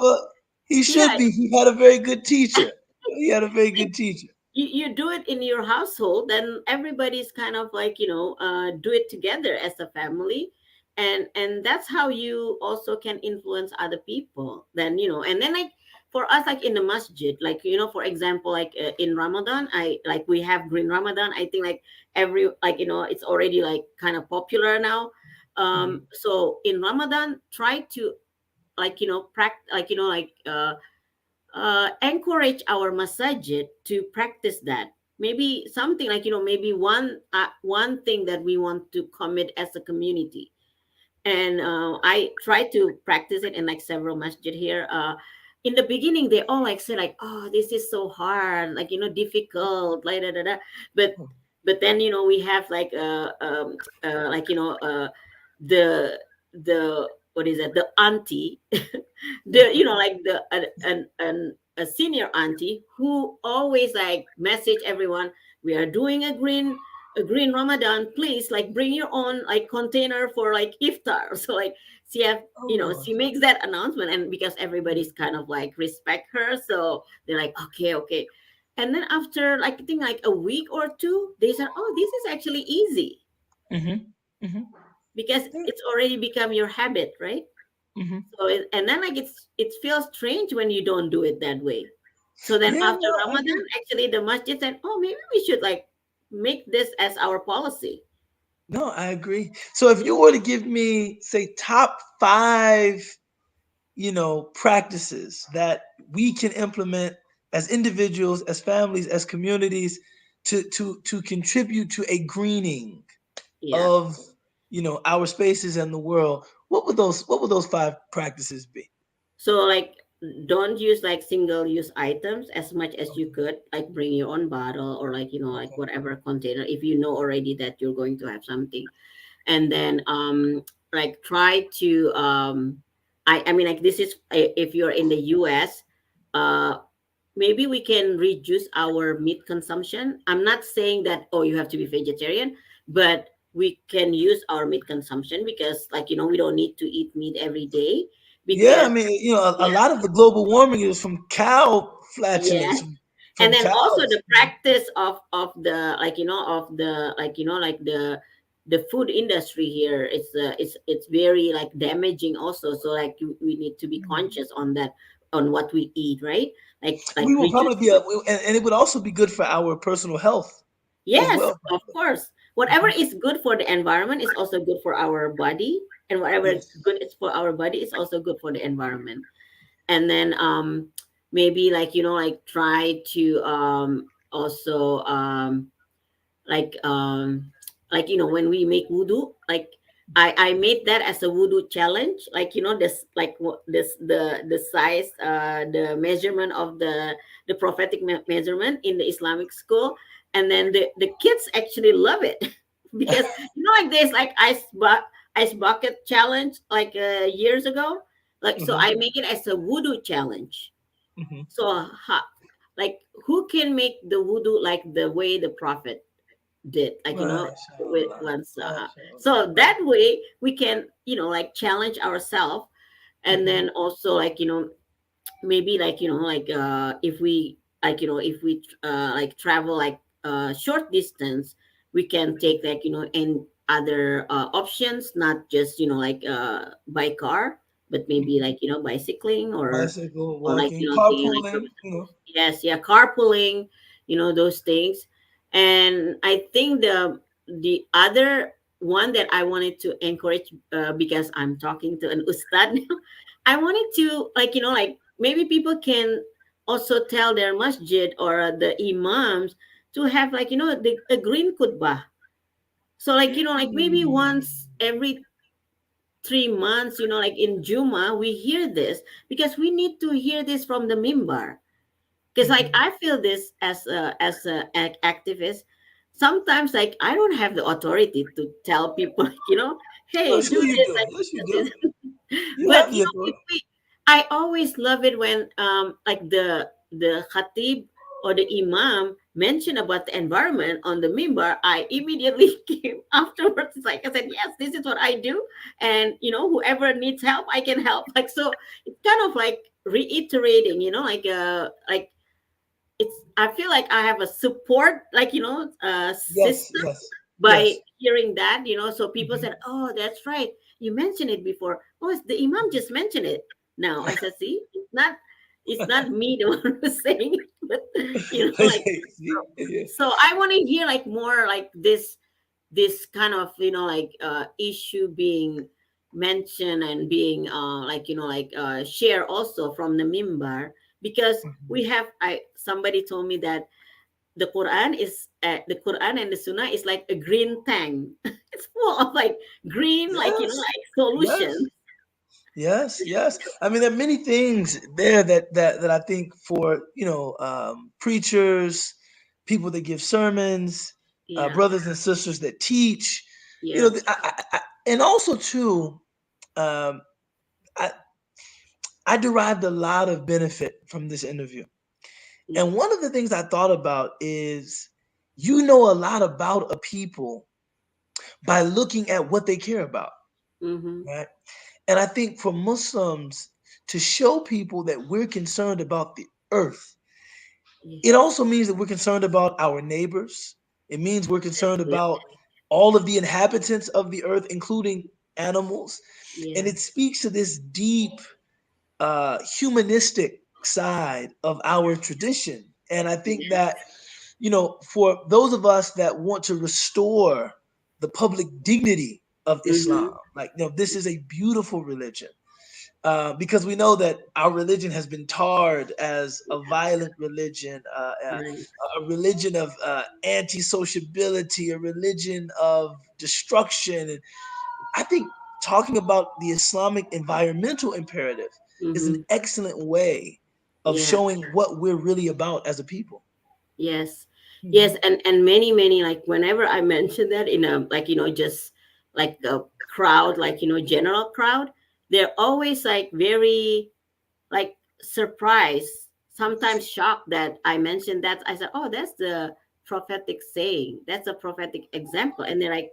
he should yeah, be. He had a very good teacher. He had a very like good teacher. you do it in your household, then everybody's kind of like do it together as a family. And that's how you also can influence other people. Then and then like for us, like in the masjid, like for example, like in Ramadan, I like we have green Ramadan. I think like every like it's already like kind of popular now. Mhm. So in Ramadan, try to like practice, like encourage our masajid to practice that. Maybe something like maybe one thing that we want to commit as a community. And I try to practice it in like several masjid here. In the beginning, they all like say like, oh, this is so hard, like difficult, like da, da, da. but but then we have like the what is it, the auntie, the like the a senior auntie who always like message everyone, we are doing a green Ramadan, please like bring your own like container for like iftar. So like she have Oh, she makes that announcement, and because everybody's kind of like respect her, so they're like, okay, okay. And then after like I think like a week or two, they said, oh, this is actually easy, hmm hmm because it's already become your habit, right? hmm So and then like it feels strange when you don't do it that way. So then Yeah, after no, I Ramadan, agree. actually the masjid said, "Oh, maybe we should like make this as our policy." No, I agree. So if you were to give me, say, top five, practices that we can implement as individuals, as families, as communities to contribute to a greening Yeah. of, our spaces and the world, what would those five practices be? So like don't use like single use items as much as you could. Like bring your own bottle or like like Okay. whatever container if you know already that you're going to have something. And then like try to I mean like this is if you're in the US, uh maybe we can reduce our meat consumption. I'm not saying that, oh, you have to be vegetarian, but we can use our meat consumption because, like, we don't need to eat meat every day Yeah, I because, mean, a yeah, lot of the global warming is from cow yeah. flatulence, And from then also cows. the practice of the like of the like like the food industry here, it's very like damaging also. So like we need to be conscious on that, on what we eat, right? Like We will reduce. probably be, and it would also be good for our personal health as Yes, well. of course. Whatever is good for the environment is also good for our body, and whatever Yes. good is for our body is also good for the environment. And then maybe like like try to also like when we make wudu, like I made that as a wudu challenge, like this like this the size, the measurement of the prophetic measurement in the Islamic school. And then the kids actually love it because like there's like ice bucket challenge like years ago, like so hmm I make it as a wudu challenge. hmm So like who can make the wudu like the way the prophet did, like with MashaAllah. once so MashaAllah. that way we can like challenge ourselves. And hmm then also like maybe like like if we like if we like travel like short distance, we can take like in other options, not just like by car, but maybe like bicycling Bicycle, or like walking, taking like carpooling, public transport. Yes, yeah, carpooling, those things. And I think the other one that I wanted to encourage, because I'm talking to an ustad now, I wanted to like like maybe people can also tell their masjid or the imams to have like a green khutbah. So like like maybe Mm. once every 3 months, like in Juma, we hear this because we need to hear this from the mimbar. Because like Mhm. I feel this as a activist. Sometimes like I don't have the authority to tell people, No, hey, do sure you this, do. like Yes, you this. do. You But have the if authority. we, I always love it when like the khatib or the imam mention about the environment on the mimbar. I immediately came afterwards. It's like I said, yes, this is what I do, and whoever needs help, I can help. Like so, it's kind of like reiterating, like it's. I feel like I have a support, like Yes, system yes, by yes. hearing that, so people Mhm. said, oh, that's right, you mentioned it before. Oh, it's the imam just mentioned it. Now I said, see, it's not me the one who's saying it, but like See? Yeah. so I want to hear like more like this kind of like issue being mentioned and being like share also from the mimbar, because Mhm. we have I somebody told me that the Quran and the Sunnah is like a green tank. It's full of like green, like Yes, like solutions. yes. Yes, yes. I mean, there are many things there that I think for preachers, people that give sermons, Yeah. brothers and sisters that teach, Yes. and also too, um, I I derived a lot of benefit from this interview. And Yes. one of the things I thought about is you know a lot about a people by looking at what they care about, Mm-hmm. right? And I think for Muslims to show people that we're concerned about the earth, it Yes. also means that we're concerned about our neighbors. It means we're concerned Exactly. about all of the inhabitants of the earth, including animals. And Yeah. it speaks to this deep humanistic side of our tradition. And I think Yes. that, for those of us that want to restore the public dignity of Islam, Mm-hmm. like, this is a beautiful religion because we know that our religion has been tarred as a violent religion, Right. a religion of anti-sociability, a religion of destruction. And I think talking about the Islamic environmental imperative is an Mm-hmm. excellent way of Yeah. showing what we're really about as a people. Yes. Mhm. Yes. And many, like whenever I mention that in a like, just like a crowd, like, general crowd, they're always like very like surprised, sometimes shocked that I mentioned that. I said, oh, that's the prophetic saying. That's a prophetic example. And they're like,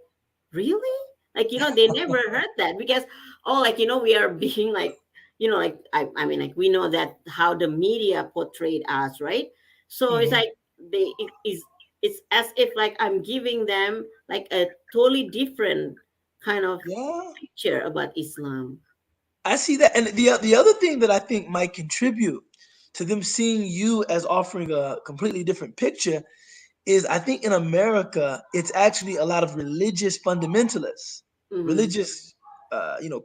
really? Like, they never heard that because, oh, like, we are being like, like, I mean, like, we know that how the media portrayed us, right? So it's Mhm. like, it's as if like I'm giving them like a totally different kind of Yeah, picture about Islam. I see that. And the other thing that I think might contribute to them seeing you as offering a completely different picture is I think in America, it's actually a lot of religious fundamentalists, Mm-hmm. religious,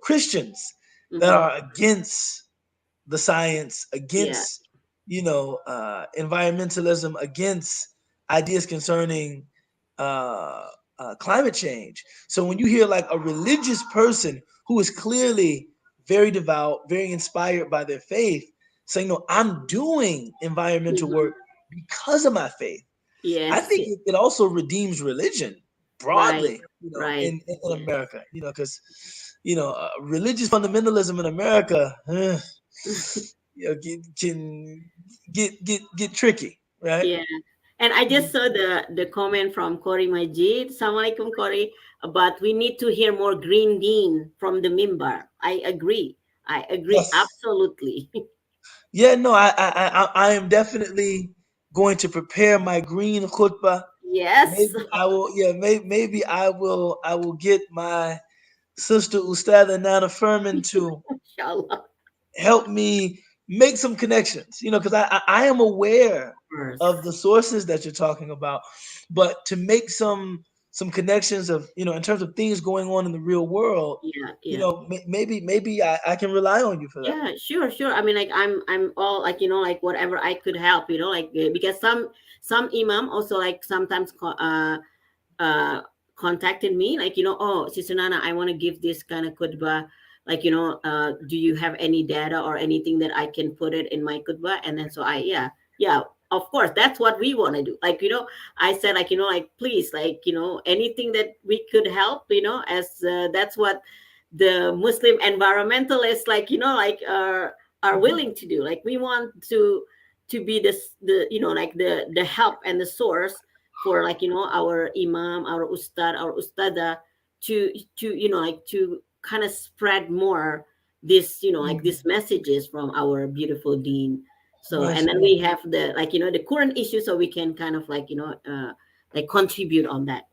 Christians that Mm-hmm. are against the science, Yeah. against, environmentalism, against ideas concerning uh, climate change. So when you hear like a religious person who is clearly very devout, very inspired by their faith, saying, "No, I'm doing environmental Mm-hmm. work because of my faith." I Yes. think it also redeems religion Right. broadly, Right. in Yes. America, because religious fundamentalism in America, can get tricky, right? Yeah. And I just saw the comment from Cory Majid. Assalamualaikum, Cory. But we need to hear more green bean from the mimbar. I agree. I agree Yes. absolutely. Yeah. No. I am definitely going to prepare my green khutbah. Yes. Maybe I will. Yeah. Maybe I will. I will get my sister Ustadh Nana Firman to Inshallah. help me make some connections, because I am aware of the First. sources that you're talking about, but to make some connections of, in terms of things going on in the real world, Yeah. Yeah. maybe I can rely on you for that. Yeah, sure, sure. I mean, like I'm all like like whatever I could help, like because some imam also like sometimes uh contacted me, like, oh, Sister Nana, I want to give this kind of khutbah. Like, do you have any data or anything that I can put it in my khutbah? And then so yeah, of course, that's what we want to do. Like, I said, like, like, please, like, anything that we could help, as that's what the Muslim environmentalists, like, like, are willing to do. Like, we want to be this, the like the help and the source for, like, our imam, our ustad, our ustada, to like, to kind of spread more this, like, these messages from our beautiful deen. So, and then Mashallah. we have the, like, the current issue, so we can kind of, like, like, contribute on that.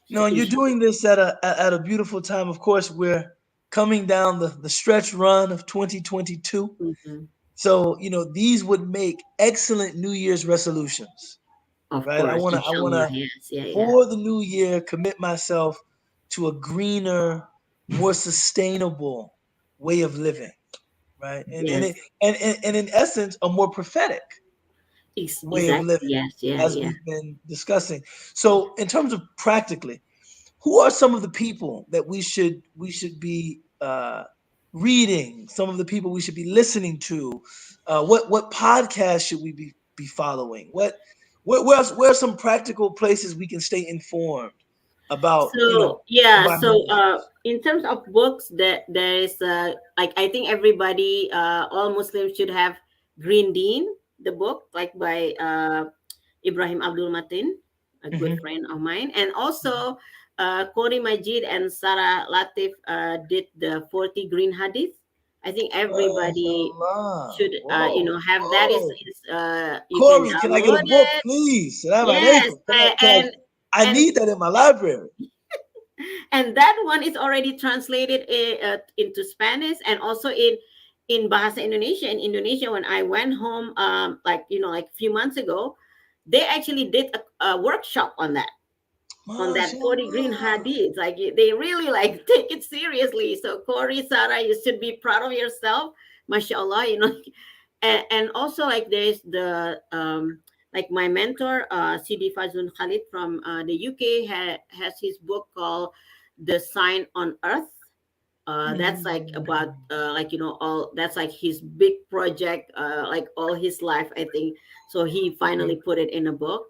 No, So, and you're doing this at a beautiful time. Of course, we're coming down the stretch run of 2022. mhm. So, these would make excellent New Year's resolutions, Of right? course, I inshallah, wanna yes, yeah, yeah, for the new year commit myself to a greener, more sustainable way of living, right? yes, And in essence, a more prophetic way of exactly, living, yes, yeah, as yeah. we've been discussing. So, in terms of practically, who are some of the people that we should be reading? Some of the people we should be listening to? What podcast should we be following? Where are some practical places we can stay informed about So yeah, so environmental issues? in terms of books, that there is, like, I think everybody, all Muslims should have Green Dean, the book, like, by Ibrahim Abdul Matin, a good Mhm. friend of mine. And also, Kori Majid and Sarah Latif did the 40 Green Hadith. I think everybody MashaAllah. should, Whoa. have that. Is, Oh. you can Corey, can I get a download book, it. please? Salam Yes, alaikum. I and need that in my library. that one is already translated into Spanish, and also in Bahasa Indonesia. In Indonesia, when I went home, like, like, a few months ago, they actually did a workshop on that 40 green MashaAllah. hadiths. Like, they really, like, take it seriously. So, Corey, Sarah, you should be proud of yourself, mashallah. And also, like, there's the, like, my mentor, Sidi Fazlun Khalid from the UK, has his book called The Sign on Earth. That's, like, about, like, all that's, like, his big project, like, all his life, I think. So he finally put it in a book.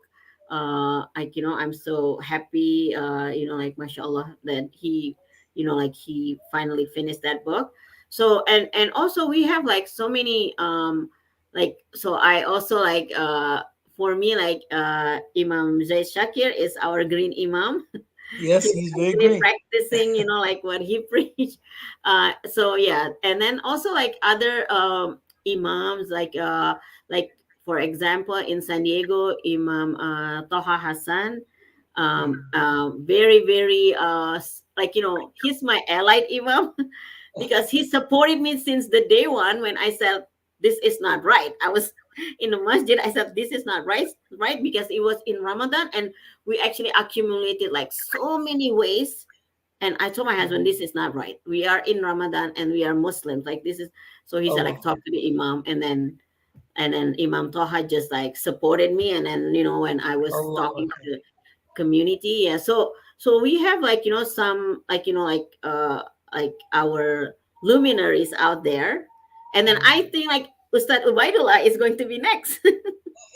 Like, I'm so happy, like, mashallah, that he, like, he finally finished that book. So, and also, we have, like, so many, like, so I also, like, for me, like, Imam Zaid Shakir is our green imam. Yes, He's he's very actually green. practicing, like, what he preached. So yeah, and then also, like, other imams, like, for example, in San Diego, Imam Toha Hassan, very, very, like, he's my allied imam, because he supported me since the day one, when I said this is not right. I was in the masjid. I said this is not right, because it was in Ramadan, and we actually accumulated, like, so many ways. And I told my husband, this is not right. We are in Ramadan and we are Muslims. Like, this is, so he said, like, Allah. talk to the imam. And then Imam Toha just, like, supported me. And then, when I was Allah talking to Akbar. the community, yeah. So we have, like, some, like, like, our luminaries out there. And then I think, like, Ustadh Ubaydullah is going to be next.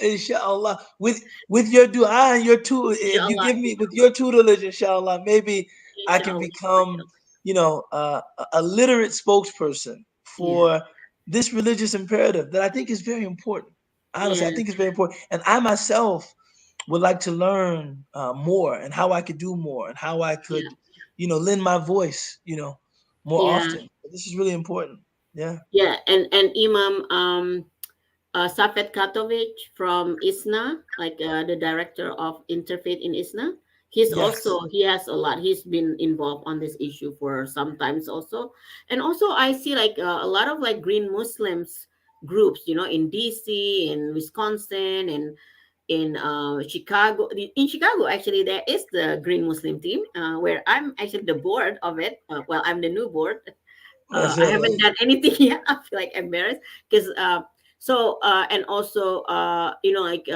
Inshallah. With your dua and your if you Inshallah. give me with your tutelage, inshallah, maybe I can Inshallah. become, a literate spokesperson Yeah. for this religious imperative that I think is very important. Honestly, I Yeah. think it's very important. And I myself would like to learn more, and how I could do more, and how I Yeah. could, lend my voice, more Yeah. often. This is really important. Yeah. Yeah. And Imam Safet Katovic from ISNA, like, the director of Interfaith in ISNA. Yes. He has a lot. He's been involved on this issue for some times also. And also, I see, like, a lot of, like, Green Muslims groups, in DC, in Wisconsin, and in Chicago. In Chicago, actually, there is the Green Muslim team, where I'm actually the board of it. Well, I'm the new board. I MashaAllah. haven't done anything yet. I feel, like, embarrassed, because and also, like,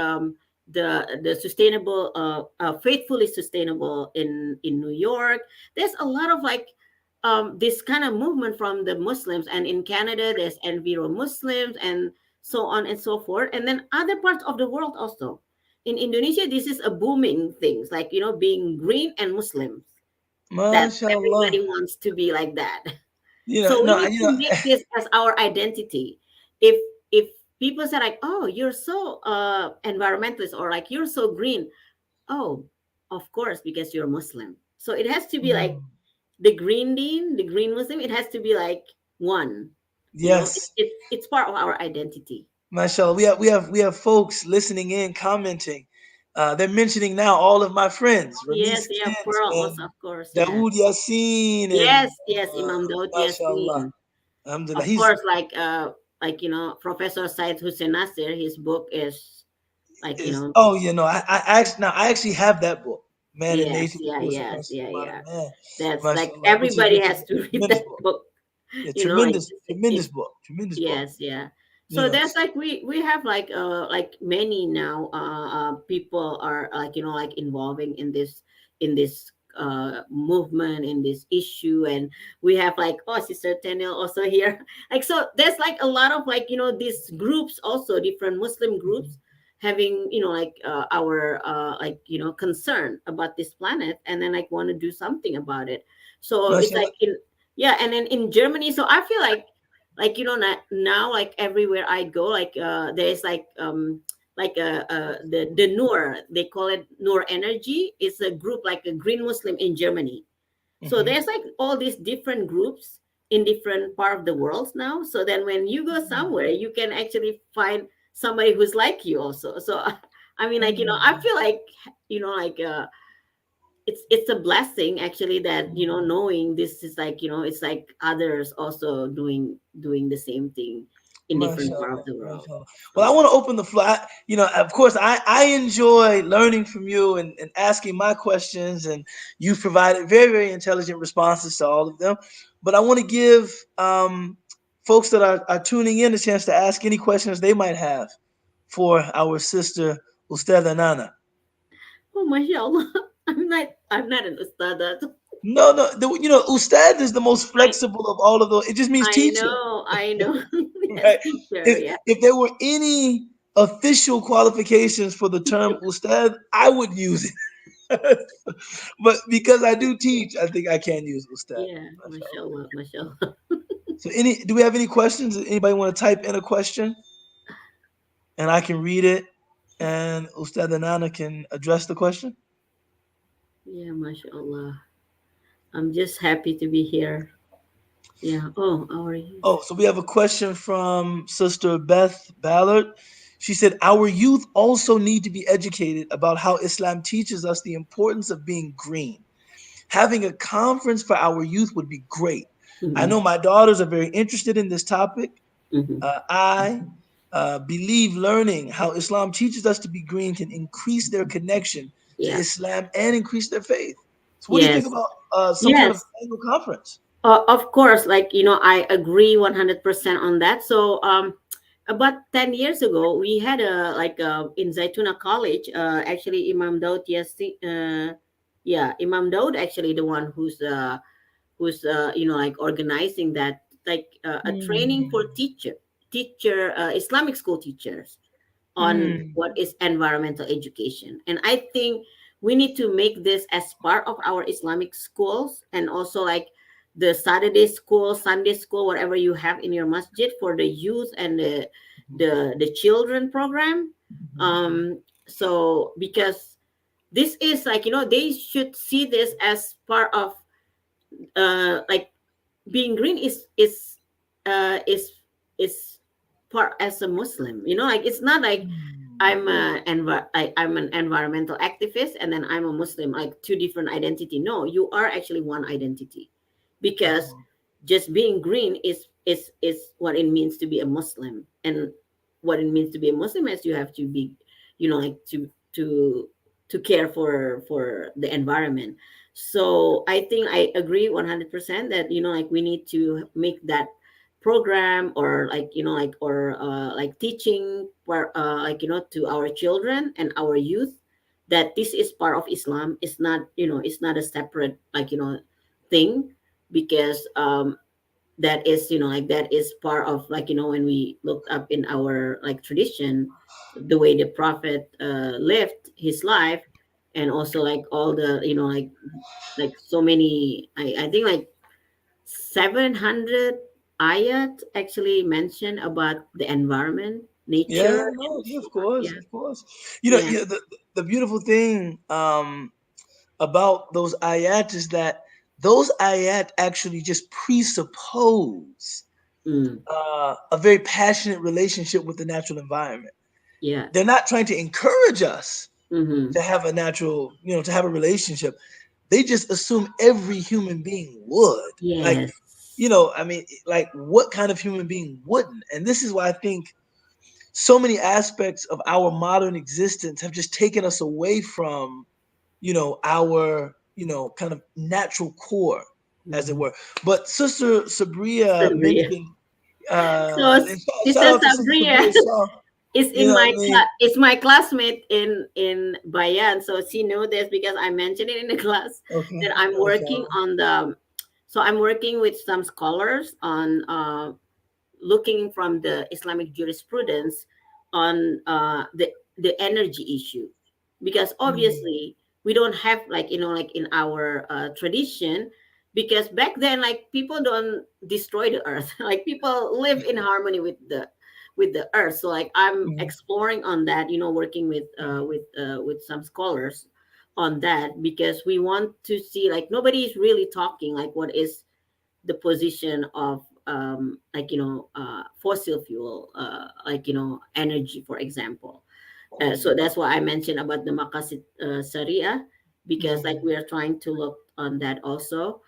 the sustainable faithfully sustainable in New York. There's a lot of like this kind of movement from the Muslims, and in Canada there's Enviro Muslims and so on and so forth, and then other parts of the world also. In Indonesia, this is a booming things, like being green and Muslims, that MashaAllah. everybody wants to be like that. You So know, we no, need to make this as our identity. If people say like, oh, you're so environmentalist, or like you're so green, oh, of course, because you're Muslim. So it has to be like mm, the green dean, the green Muslim. It has to be like one. yes, It's part of our identity. mashallah. We have folks listening in, commenting. They're mentioning now all of my friends, Yes, Ramis yeah, Kent Pearl and also, of course, yes. Dawood Yassin and Yes, yes, Imam Daud mashallah. Yassin. Alhamdulillah. Of course, like Professor Said Hussein Nasir, his book is like, Oh, I actually have that book, Man and yes, Nature, the yeah, Force of yes, yeah, Modern yeah. Man, That's like mashallah, which is everybody which is has a to read tremendous that book. book. Yeah, Like tremendous, it tremendous book, tremendous book. yes, yeah. You So know, there's like we have like many now people are like like involving in this movement, in this issue, and we have like, oh, Sister Tenel also here. Like, so there's like a lot of like these groups, also different Muslim groups, having like our like concern about this planet, and then like want to do something about it. So it's like mashallah. in yeah, and then in Germany, so I feel like now, like everywhere I go, like there's like the Noor, they call it Noor Energy. It's a group like a green Muslim in Germany. So Hmm. there's like all these different groups in different part of the world now. So then when you go somewhere, you can actually find somebody who's like you also. So I mean, like I feel like like it's a blessing actually, that knowing this is like it's like others also doing the same thing in different part of Mashallah, the world. mashallah. Well, I So want to open the floor. Of course, I enjoy learning from you and asking my questions, and you've provided very, very intelligent responses to all of them. But I want to give folks that are tuning in a chance to ask any questions they might have for our sister Ustadha Nana. oh, mashallah. I'm not an ustad. No, no, Ustad is the most i flexible of all of those. It just means teacher. I know. Yes, Right? teacher, If yeah. if there were any official qualifications for the term ustad, I would use it. But because I do teach, I think I can use ustad. Yeah, MashaAllah. mashallah, mashallah. So do we have any questions? Does anybody want to type in a question and I can read it and Ustad Nana can address the question? Yeah, mashallah. I'm just happy to be here. Yeah. Oh, our youth. Oh, so we have a question from Sister Beth Ballard. She said, our youth also need to be educated about how Islam teaches us the importance of being green. Having a conference for our youth would be great. I Hmm. know my daughters are very interested in this topic. Hmm. I believe learning how Islam teaches us to be green can increase their connection to Yeah. Islam and increase their faith. So, what do you think Yes. about some sort of Yes. annual conference? Of course, like I agree 100% on that. So about 10 years ago, we had a like in Zaituna College, actually Imam Daud, yes, yeah, Imam Daud, actually the one who's like organizing that, like a training for Hmm. teacher Islamic school teachers on Hmm. what is environmental education. And I think we need to make this as part of our Islamic schools, and also like the Saturday school, Sunday school, whatever you have in your masjid for the youth and the children program. So because this is like they should see this as part of like being green is uh is is part as a Muslim. Like it's not like I'm an environmental activist and then I'm a Muslim, like two different identity. No, you are actually one identity, because just being green is what it means to be a Muslim. And what it means to be a Muslim is you have to be, like to care for the environment. So I think I agree 100% that like we need to make that program, or like like, or like teaching for like to our children and our youth, that this is part of Islam. It's not, it's not a separate, like thing, because that is, like, that is part of, like when we looked up in our, like, tradition, the way the prophet lived his life, and also like all the, like so many, I think like 700 ayat actually mention about the environment, Yeah, nature, no, and yeah, so of on. course, Yeah, of course. You know, yeah. yeah, the beautiful thing about those ayat is that those ayat actually just presuppose Mm, a very passionate relationship with the natural environment. yeah. They're not trying to encourage us Mm-hmm. to have a natural, to have a relationship. They just assume every human being would. Like, Yes. I mean, like, what kind of human being wouldn't? And this is why I think so many aspects of our modern existence have just taken us away from, our, kind of natural core, as it Mm. were. But Sister Sabria Sabria. mentioned, So and Sister shout out to Sister Sabria Sabria Shaw, is you in know what my I mean? is my classmate in Bayan, so she know this because I mentioned it in the class, Okay, that I'm working mashallah. on the, so I'm working with some scholars on looking from the Islamic jurisprudence on the energy issue, because Mm, obviously we don't have, like like in our tradition, because back then, like, people don't destroy the earth, like people live in harmony with the earth. So like I'm mm, exploring on that, working with some scholars on that, because we want to see, like, nobody is really talking like what is the position of like fossil fuel, like energy, for example. So mm, that's why I mentioned about the makasit sharia, because like mm, we are trying to look on that also,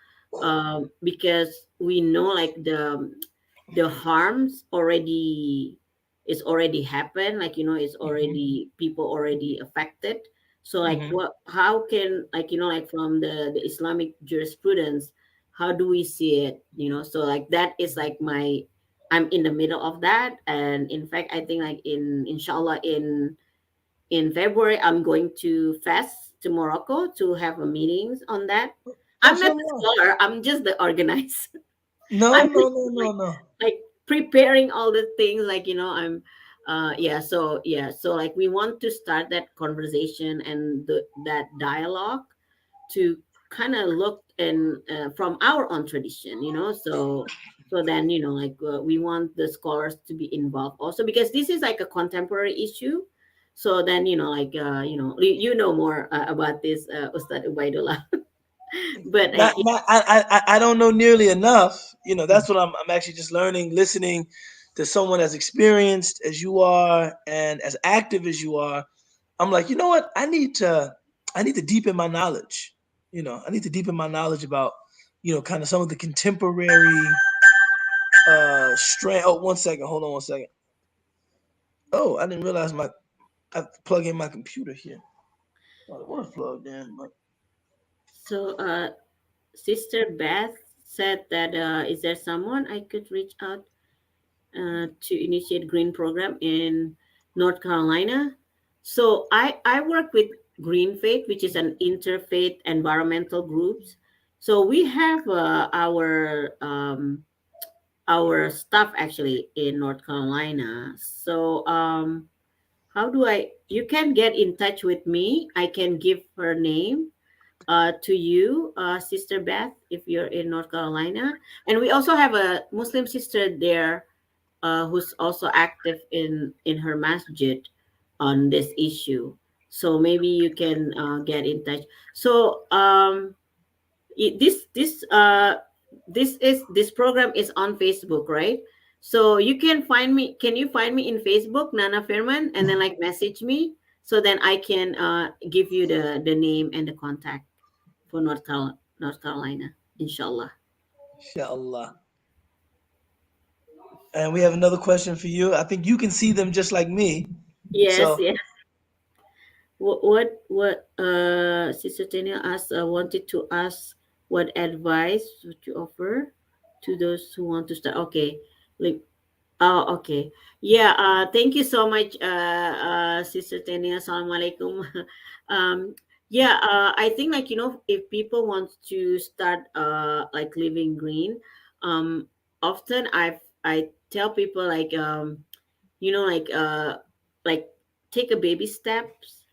because we know, like, the harms already is already happened, like it's mhm, already, people already affected. So like, mhm. what, how can, like like from the Islamic jurisprudence, how do we see it, so like that is like my, I'm in the middle of that. And in fact, I think, like, inshallah, in February, I'm going to Fes to Morocco to have a meetings on that. I'm not the Mashallah. scholar, I'm just the organizer. No, I'm no, just no, no, like no. like preparing all the things, like I'm yeah, so yeah, so like we want to start that conversation and that dialogue to kind of look and from our own tradition, so then like we want the scholars to be involved also, because this is like a contemporary issue. So then like you know more about this, Ustadh Ubaydullah. But I don't know nearly enough. That's what I'm actually just learning, listening to someone as experienced as you are and as active as you are. I'm like, you know what? I need to deepen my knowledge. I need to deepen my knowledge about, kind of some of the contemporary strand. Oh, one second. Hold on one second. Oh, I didn't realize I have to plug in my computer here. Thought it was plugged in, but so Sister Beth said that is there someone I could reach out to initiate green program in North Carolina? So I work with Green Faith, which is an interfaith environmental groups. So we have our staff actually in North Carolina. So how do I? You can get in touch with me. I can give her name to you, Sister Beth, if you're in North Carolina. And we also have a Muslim sister there who's also active in her masjid on this issue. So maybe you can get in touch. So this program is on Facebook, right? So you can find me. Can you find me in Facebook, Nana Firman, and then like message me, so then I can give you the name and the contact for North Carolina, inshallah. inshallah. And we have another question for you. I think you can see them just like me. Yes, So, yes. What Sister Tanya asked, wanted to ask what advice would you offer to those who want to start? Okay. Like, oh, okay. Yeah, thank you so much, Sister Tania. Assalamualaikum. um, yeah, I think, like, if people want to start like living green, often I tell people, like, like, like, take a baby steps,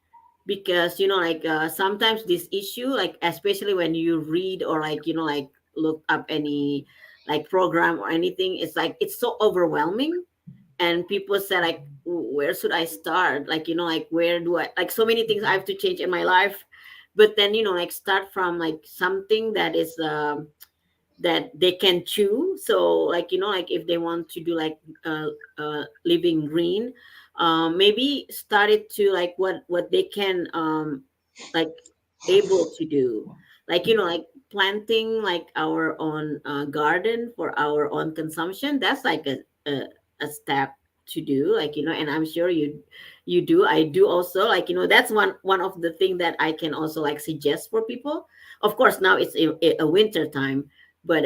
because like, sometimes this issue, like, especially when you read, or like, like, look up any like program or anything, it's like it's so overwhelming. And people say, like, where should I start, like, like, where do I, like, so many things I have to change in my life. But then, like, start from like something that is that they can chew. So, like, like, if they want to do like living green, maybe start it to like what they can like able to do, like, like planting like our own garden for our own consumption. That's like a step to do, like, and I'm sure you do. I do also, like, that's one of the thing that I can also like suggest for people. Of course, now it's a winter time, but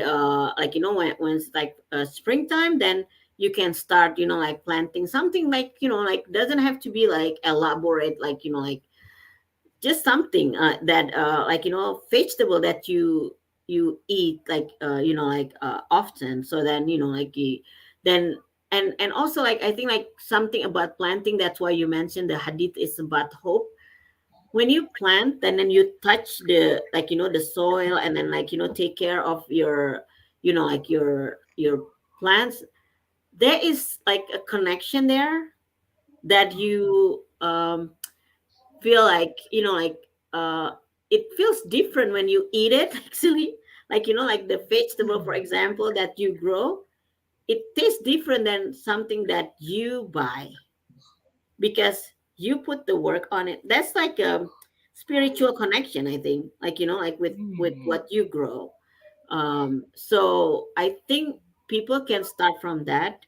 like, when it's like springtime, then you can start, like, planting something, like, like, doesn't have to be like elaborate, like, like, just something that like, vegetable that you eat, like, like, often. So then, like, then, and also, like, I think, like, something about planting, that's why you mentioned the hadith is about hope. When you plant, and then you touch the, like, the soil, and then, like, take care of your, like, your plants, there is like a connection there, that you feel like, like, it feels different when you eat it actually. Like, like the vegetable, for example, that you grow, it tastes different than something that you buy, because you put the work on it. That's like a spiritual connection, I think, like, like, with Mm. what you grow. So I think people can start from that.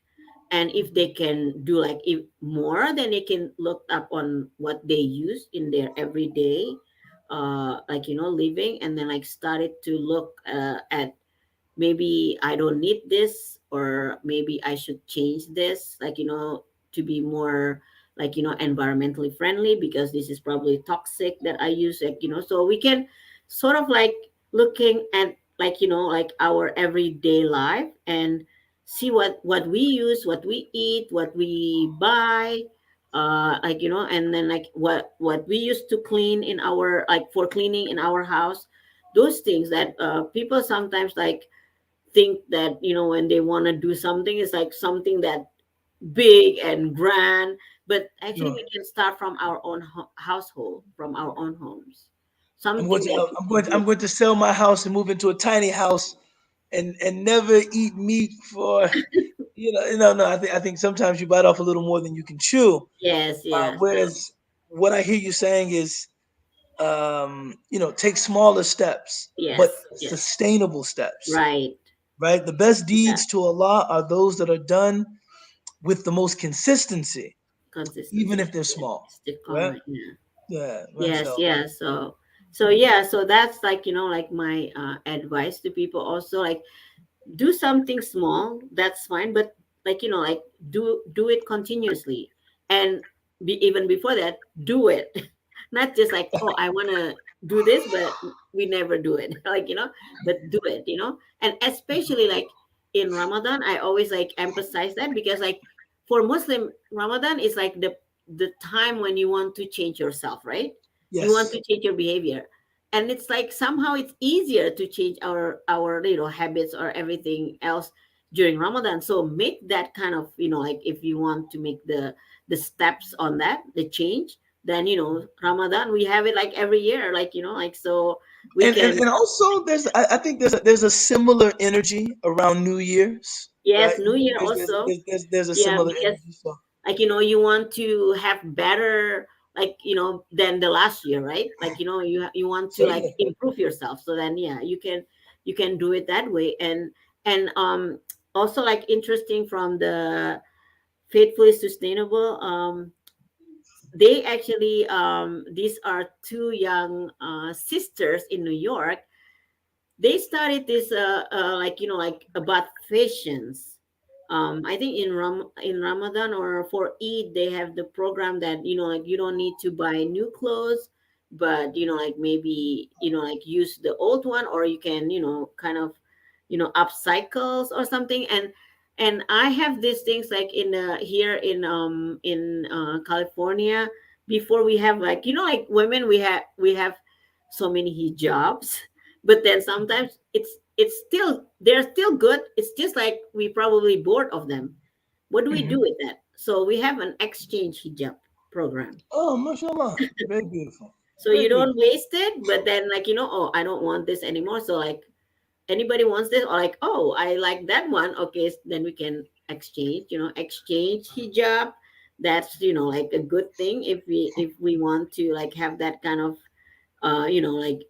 And if they can do like if more, then they can look up on what they use in their everyday like, living, and then, like, started to look at, maybe I don't need this, or maybe I should change this, like, to be more, like, environmentally friendly, because this is probably toxic that I use, like, so we can sort of like looking at, like, like, our everyday life, and see what we use, what we eat, what we buy, like, and then, like, what we used to clean in our, like, for cleaning in our house. Those things that people sometimes like think that, when they want to do something, it's like something that big and grand. But actually, Sure. we can start from our own household, from our own homes, I'm going something to that I'm you going can to, I'm do. going to sell my house and move into a tiny house and never eat meat for no. I think sometimes you bite off a little more than you can chew. Yes, yes, Whereas what I hear you saying is take smaller steps, but yes, yes, sustainable steps, right. right? The best Yeah, deeds to Allah are those that are done with the most consistency, even if consistency. they're Yes, small, stick right? on. Yeah. Yeah, Yes, mashallah. yes. So yeah, so that's like, like, my advice to people also, like, do something small, that's fine, but, like, like, do it continuously. And even before that, do it. Not just like, oh, I want to do this, but we never do it. Like, but do it, and especially like in Ramadan, I always like emphasize that, because like for Muslim, Ramadan is like the time when you want to change yourself, right? You want Yes. to change your behavior. And it's like somehow it's easier to change our habits or everything else during Ramadan. So make that kind of, like, if you want to make the steps on that, the change, then, Ramadan, we have it like every year, like, like, so we And can. also I think there's a similar energy around New Year's, right? Yes, New Year There's also. there's a Yeah, similar because, energy. So like, you want to have better, like, than the last year, right? Like, you want to like certainly. improve yourself, so then, yeah, you can do it that way. And also, like, interesting from the Faithfully Sustainable, they actually, these are two young sisters in New York. They started this like, like, about fashions, I think in Ramadan or for Eid they have the program that like you don't need to buy new clothes, but like maybe like use the old one, or you can kind of upcycles or something. And I have these things like in here in California. Before we have like like women, we have so many hijabs, but then sometimes they're still good. It's just like we probably bored of them. What do we Mhm. do with that? So we have an exchange hijab program. Oh, mashallah. Very beautiful. So Very you beautiful. don't waste it, but then like oh, I don't want this anymore. So like anybody wants this, or like, oh, I like that one, okay, then we can exchange hijab. That's like a good thing if we want to like have that kind of like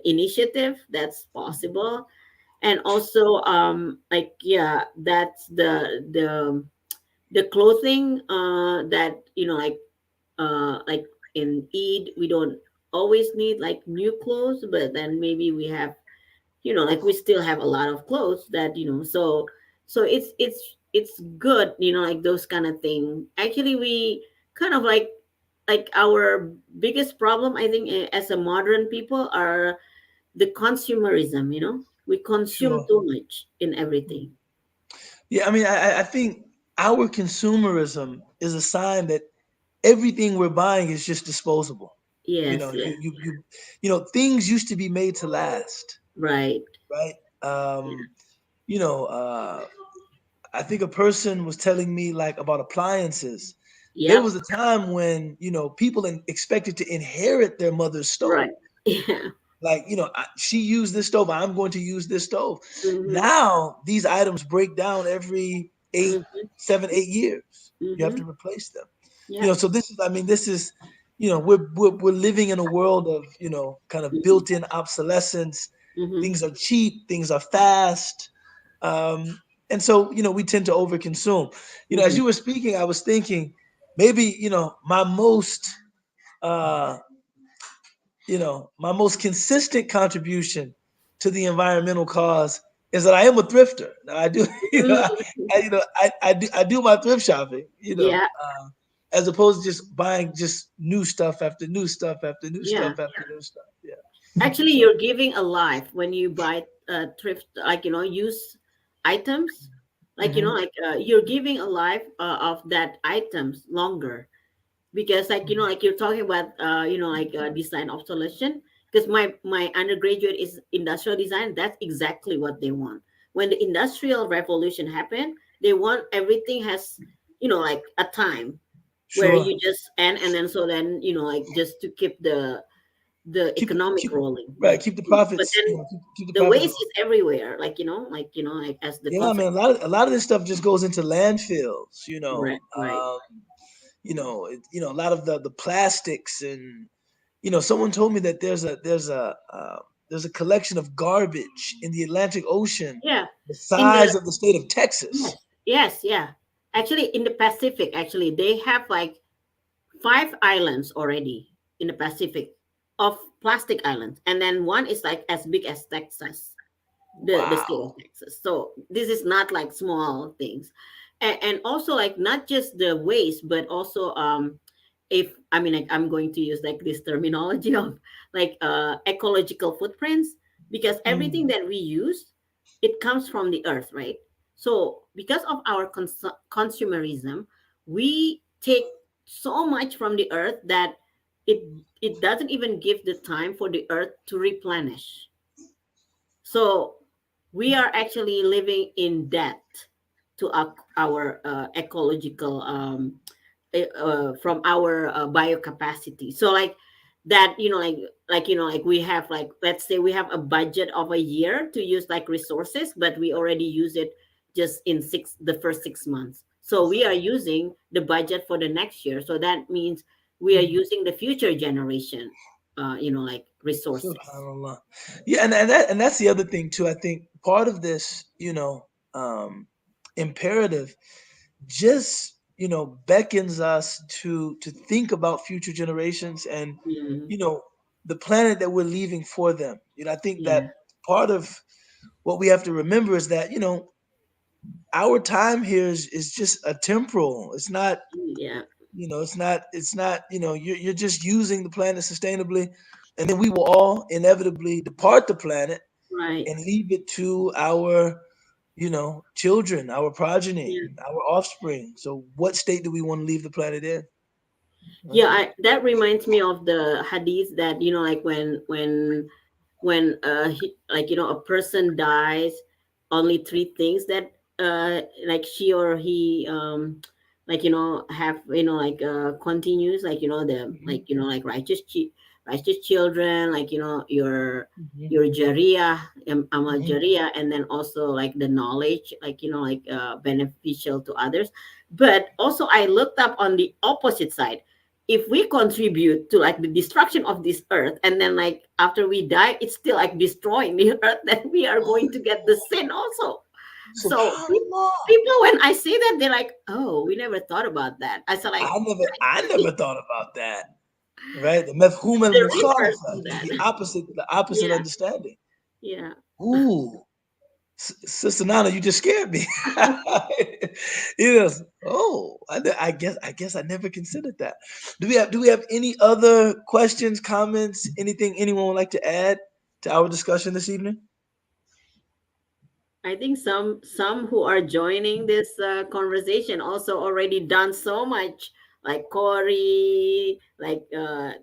initiative. That's possible. And also like yeah, that's the clothing that like in Eid we don't always need like new clothes, but then maybe we have like we still have a lot of clothes that so it's good, like those kind of thing. Actually we kind of like our biggest problem, I think, as a modern people are the consumerism. We consume Sure. too much in everything. Yeah, I mean, I think our consumerism is a sign that everything we're buying is just disposable. You Yes, know, yes, things used to be made to last, right. right? Yeah. You know, I think a person was telling me like about appliances. There Yep. was a time when people expected to inherit their mother's Right. stove. Yeah. Like, she used this stove, I'm going to use this stove. Mm-hmm. Now these items break down every Mm-hmm. 7, 8 years. You have Mm-hmm. to replace them. Yep. So this is, I mean, this is, we're living in a world of, kind of Mm-hmm. built-in obsolescence. Mm-hmm. Things are cheap, things are fast. And so, we tend to overconsume. As Mm-hmm. you were speaking, I was thinking maybe, uh, my most consistent contribution to the environmental cause is that I am a thrifter. Now I do, Mm-hmm. I do my thrift shopping, Yeah. as opposed to just buying just new stuff after new stuff after new Yeah. stuff after new stuff. Yeah. Actually, So, you're giving a life when you buy thrift, like used items. Like mhm, like you're giving a life of that items longer, because like mhm, like you're talking about like design obsolescence. Because my undergraduate is industrial design. That's exactly what they want. When the industrial revolution happened, they want everything has like a time where sure. you just and then so then like just to keep the Keep, economic keep, rolling. right. Keep the But profits. then Keep the the profits waste rolling. is everywhere, like like as the Yeah, man. consequence. A lot of this stuff just goes into landfills. Right, right. A lot of the plastics, and someone told me that there's a collection of garbage in the Atlantic Ocean Yeah. the In size the of the state of Yes, Texas. yes, yeah. Actually, in the Pacific, actually, they have like 5 islands already in the Pacific of plastic islands, and then one is like as big as Texas, the state of Wow. Texas. So this is not like small things, and also like not just the waste, but also if I mean like I'm going to use like this terminology of like ecological footprints, because everything Mm, that we use, it comes from the earth, right? So because of our consumerism, we take so much from the earth that it it doesn't even give the time for the earth to replenish. So we are actually living in debt to our ecological from our biocapacity. So like that, like we have like, let's say we have a budget of a year to use like resources, but we already use it just in the first 6 months. So we are using the budget for the next year. So that means we are mm. using the future generation, like resources. Subhanallah. Yeah, and that's the other thing too. I think part of this, imperative just beckons us to think about future generations and Mm, you know the planet that we're leaving for them. I think that yeah. part of what we have to remember is that our time here is just a temporal. It's not, Yeah, it's not, you're just using the planet sustainably, and then we will all inevitably depart the planet right. and leave it to our, children, our progeny, Yeah. our offspring. So what state do we want to leave the planet in? Right? Yeah, that reminds me of the hadith that, like when like, a person dies, only three things that like she or he like, have, like continues, like, the, Mhm, like, like righteous children, like, mhm, your jaria, amal mhm. jaria, and then also like the knowledge, like, like beneficial to others. But also I looked up on the opposite side. If we contribute to like the destruction of this earth, and then like after we die it's still like destroying the earth, then we are going to get the sin also. So Subhanallah. people, when I say that, they're like, oh, we never thought about that. I said like, I never thought about that. Right? The mafhum al the reverse mukhalafa, to that. the opposite Yeah, understanding. yeah. Ooh, Sister Nana, you just scared me. Yes. Oh, I guess I never considered that. Do we have any other questions, comments, anything anyone would like to add to our discussion this evening? I think some who are joining this conversation also already done so much, like Corey, like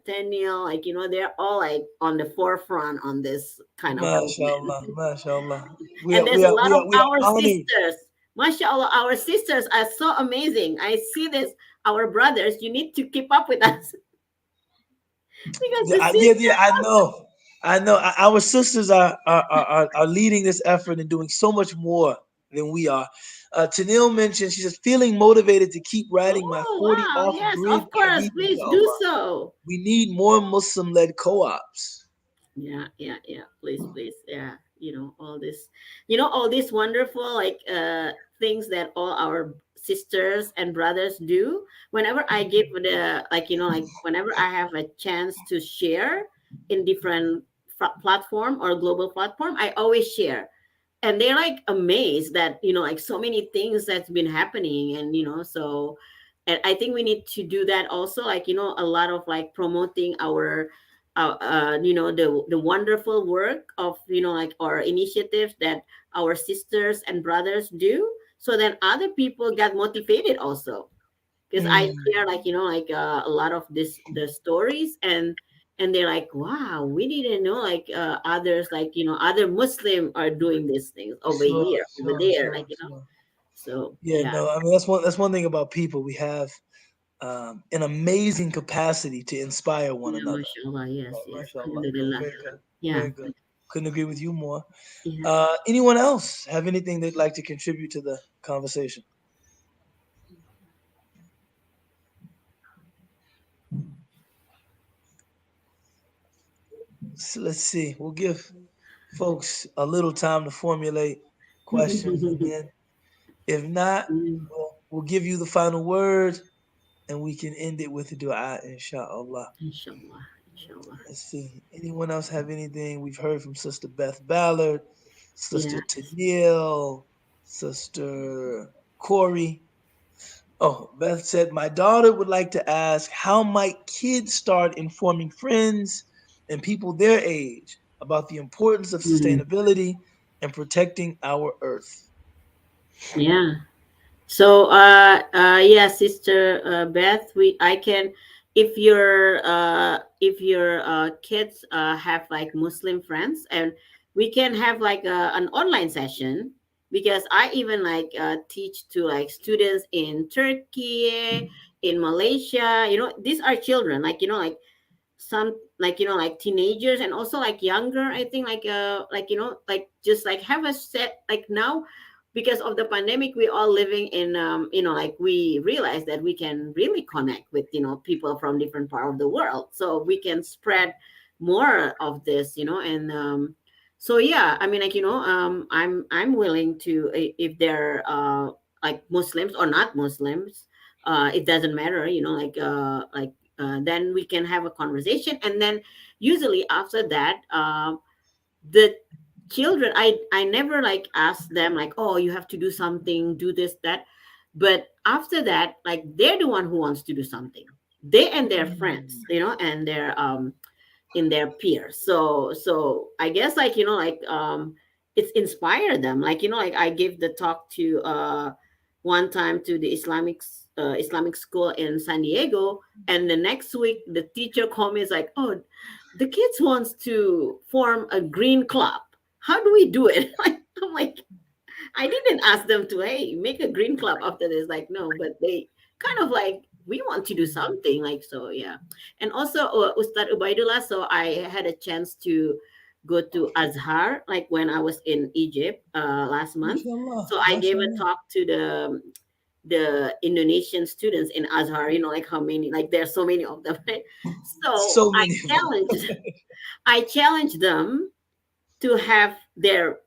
Daniel, like, they're all like on the forefront on this kind of movement. MashaAllah, MashaAllah. We And are there's we a are lot we of are we are our honored. sisters. MashaAllah, our sisters are so amazing. I see this, our brothers, you need to keep up with us because Yeah, the yeah, sisters I also. know. I know. Our sisters are leading this effort and doing so much more than we are. Tanil mentioned, she says, feeling motivated to keep writing my Oh 40 wow, off yes, grid of course, hadith, please do inshallah. so. We need more Muslim led co ops. Yeah, yeah, yeah, please, please, yeah, all this, all these wonderful like things that all our sisters and brothers do. Whenever I give the, like, like whenever I have a chance to share in different platform or global platform, I always share, and they're like amazed that, like so many things that's been happening. And so, and I think we need to do that also, like, a lot of like promoting our the wonderful work of, like our initiatives that our sisters and brothers do, so then other people get motivated also. Because I Mm, share, like, like a lot of this the stories, and they're like, wow, we didn't know, like others, like, other Muslim are doing these things over sure, here, over sure, there, sure, like, sure. so Yeah, yeah. no, I mean that's one thing about people. We have an amazing capacity to inspire one Yeah, another. mashallah, yes, Right, yes, mashallah. No, alhamdulillah. very good. Yeah, Very good. Couldn't agree with you more. yeah. Anyone else have anything they'd like to contribute to the conversation? So let's see. We'll give folks a little time to formulate questions, and then if not, Mm, we'll give you the final word, and we can end it with a dua, inshallah. inshallah, inshallah. Let's see. Anyone else have anything? We've heard from Sister Beth Ballard, Sister Yeah. Tennille, Sister Corey. Oh, Beth said, my daughter would like to ask, how might kids start informing friends and people their age about the importance of Mm, sustainability and protecting our earth? yeah. So, yeah, Sister Beth, I can, if your kids have like Muslim friends, and we can have like an online session, because I even like teach to like students in Turkey, in Malaysia. These are children, like, some, like, like teenagers, and also like younger, I think, like, like just like have a set, like now, because of the pandemic, we all living in, like we realize that we can really connect with, people from different part of the world, so we can spread more of this, and so yeah, I mean, like, I'm willing to, if they're like Muslims or not Muslims, it doesn't matter, then we can have a conversation, and then usually after that, the children, I never like ask them like, oh, you have to do something, do this, that. But after that, like, they're the one who wants to do something. They and their friends, and their in their peers. So I guess, like, it's inspired them. Like, like, I gave the talk to one time to the Islamic school in San Diego, and the next week the teacher called me, is like, oh, the kids wants to form a green club. How do we do it? I'm like, I didn't ask them to, hey, make a green club after this. Like, no, but they kind of like, we want to do something. Like, so, yeah. And also, Ustadh Ubaydullah. So I had a chance to go to Azhar, like when I was in Egypt last month. MashaAllah, So I gave a MashaAllah. talk to the Indonesian students in Azhar. Like how many, like there's so many of them, right? So So many of them. I challenged them to have their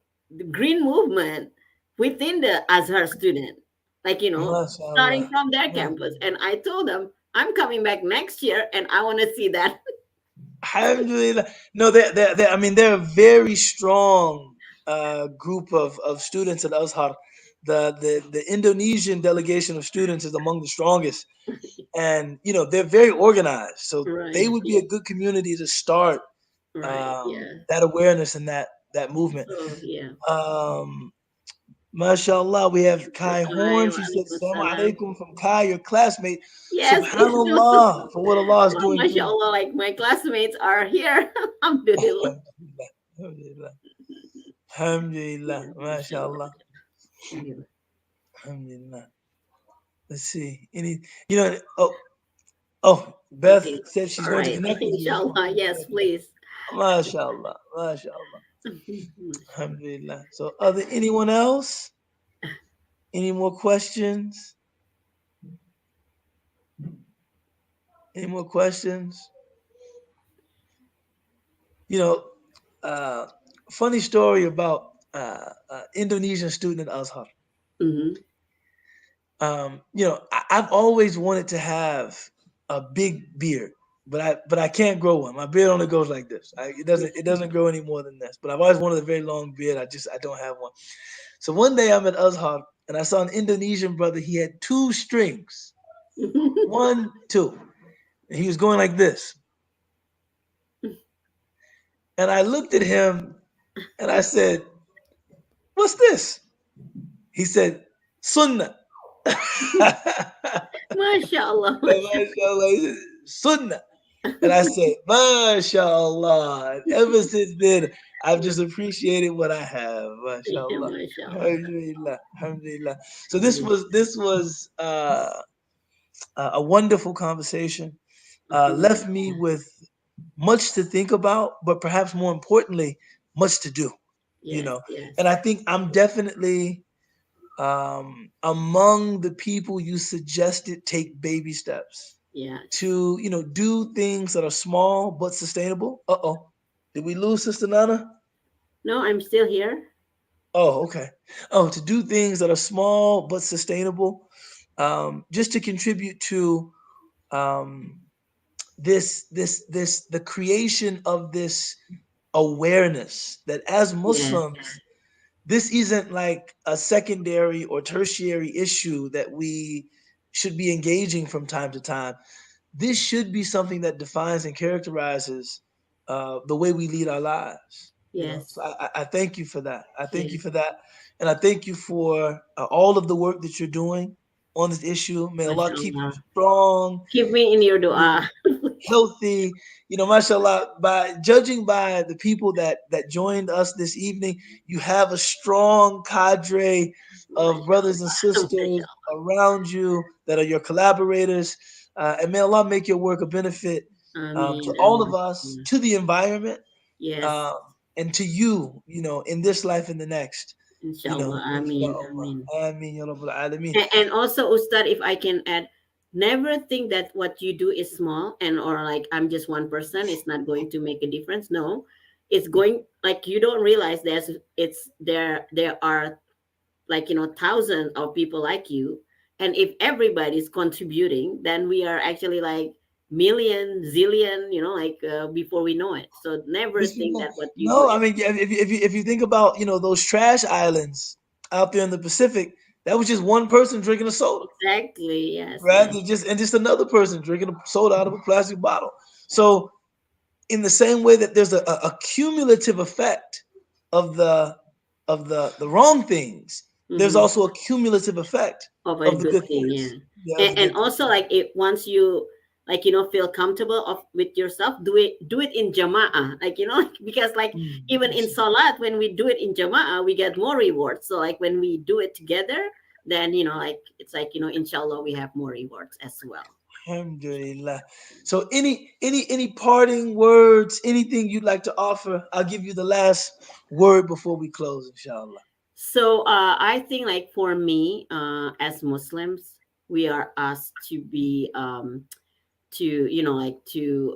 green movement within the Azhar student, like, starting MashaAllah. from their campus. MashaAllah. And I told them, I'm coming back next year and I want to see that. Alhamdulillah. No, I mean, they're a very strong group of students at Azhar. The Indonesian delegation of students is among the strongest, and they're very organized. So they Right. would be a good community to start Right. Yeah. that awareness and that movement. So, yeah. Um, MashaAllah, we have Kai Hi, Horn. wa She said, alaikum Assalamu salam. alaikum from Kai, your classmate. Yes, it's also, Subhanallah for what Allah is well, doing through you. mashallah, like my classmates are here. Alhamdulillah. Alhamdulillah. Alhamdulillah. Alhamdulillah. Mashallah. MashaAllah. Alhamdulillah. Alhamdulillah. Let's see. Beth Okay. said she's All going to right. connect with you. Inshallah. Yes, please. MashaAllah. MashaAllah. Alhamdulillah. So, anyone else? Any more questions? Any more questions? You know, uh, funny story about Indonesian student at Azhar. Mm-hmm. I've always wanted to have a big beard, but I can't grow one. My beard only goes like this. It doesn't grow any more than this. But I've always wanted a very long beard. I don't have one. So one day I'm at Azhar and I saw an Indonesian brother. He had two strings, one, two, and he was going like this. And I looked at him and I said, "What's this?" He said, "Sunnah." MashaAllah. MashaAllah. He said, Sunnah. And I said, MashaAllah. And ever since then, I've just appreciated what I have. Yeah, MashaAllah. mashallah. Alhamdulillah. Alhamdulillah. So this was a wonderful conversation. Left me with much to think about, but perhaps more importantly, much to do. Yes, yes. And I think I'm definitely among the people you suggested take baby steps Yeah. to do things that are small but sustainable. Did we lose Sister Nana? No, I'm still here. Oh, okay. Oh, to do things that are small but sustainable, just to contribute to um, the creation of this awareness that as Yes, Muslims, this isn't like a secondary or tertiary issue that we should be engaging from time to time. This should be something that defines and characterizes the way we lead our lives. So yes, I thank you for that. I thank you yes. for that, and I thank you for all of the work that you're doing on this issue. May Allah keep you MashaAllah. strong, Keep me in your you dua. healthy. Mashallah, by judging by the people that joined us this evening, you have a strong cadre of brothers and MashaAllah. sisters around you that are your collaborators. And may Allah make your work a benefit Ameen, to all of ameen. us, to the environment, Yes, um, and to you, in this life and the next. inshallah. Ameen, Inshallah. ameen. Ameen, ya Rabbal Alameen. And also, Ustad, if I can add, never think that what you do is small and or like I'm just one person. It's not going to make a difference. No, it's going, like, you don't realize there are, like, thousands of people like you, and if everybody's contributing, then we are actually like million, zillion, like before we know it. So never think Bismillah. that what you do No, I is mean, if you think about those trash islands out there in the Pacific, that was just one person drinking a soda, exactly, yes, right? yes. Just another person drinking a soda out of a plastic bottle. So in the same way that there's a cumulative effect of the wrong things, there's Hmm. also a cumulative effect Of a of the good good thing, things. yeah. Yeah, of and, the and good things. also like it once you like feel comfortable with yourself, do it in jama'ah, like because like even in salat, when we do it in jama'ah, we get more rewards. So like when we do it together, then like it's like inshallah we have more rewards as well. Alhamdulillah. So any parting words, anything you'd like to offer? I'll give you the last word before we close, inshallah. So I think like for me, as Muslims, we are asked to be to like to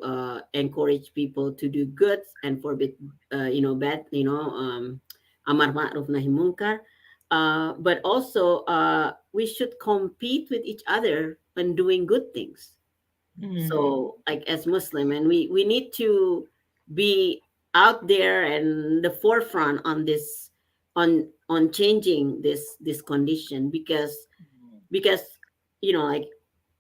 encourage people to do good and forbid bad, amar ma'ruf nahi munkar, but also we should compete with each other on doing good things. Mhm. So like as Muslim, and we need to be out there and the forefront on this, on changing this condition, because like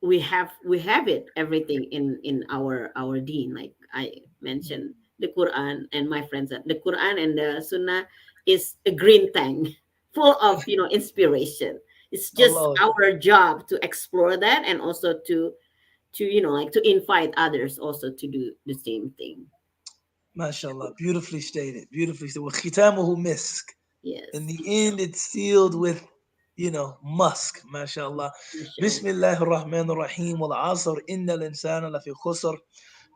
we have it everything in our deen. Like I mentioned, the Quran, and my friends said the Quran and the Sunnah is a green tank full of inspiration. It's just Allah Akbar. our job to explore that, and also to like to invite others also to do the same thing. MashaAllah. Beautifully stated. Beautifully stated. وَخِتَامُهُ misk. In Yes, the end, it's sealed with, musk. MashaAllah. mashallah. Bismillah ar-Rahman ar-Rahim. Wal-Asr. Inna al-insana lafi khusr.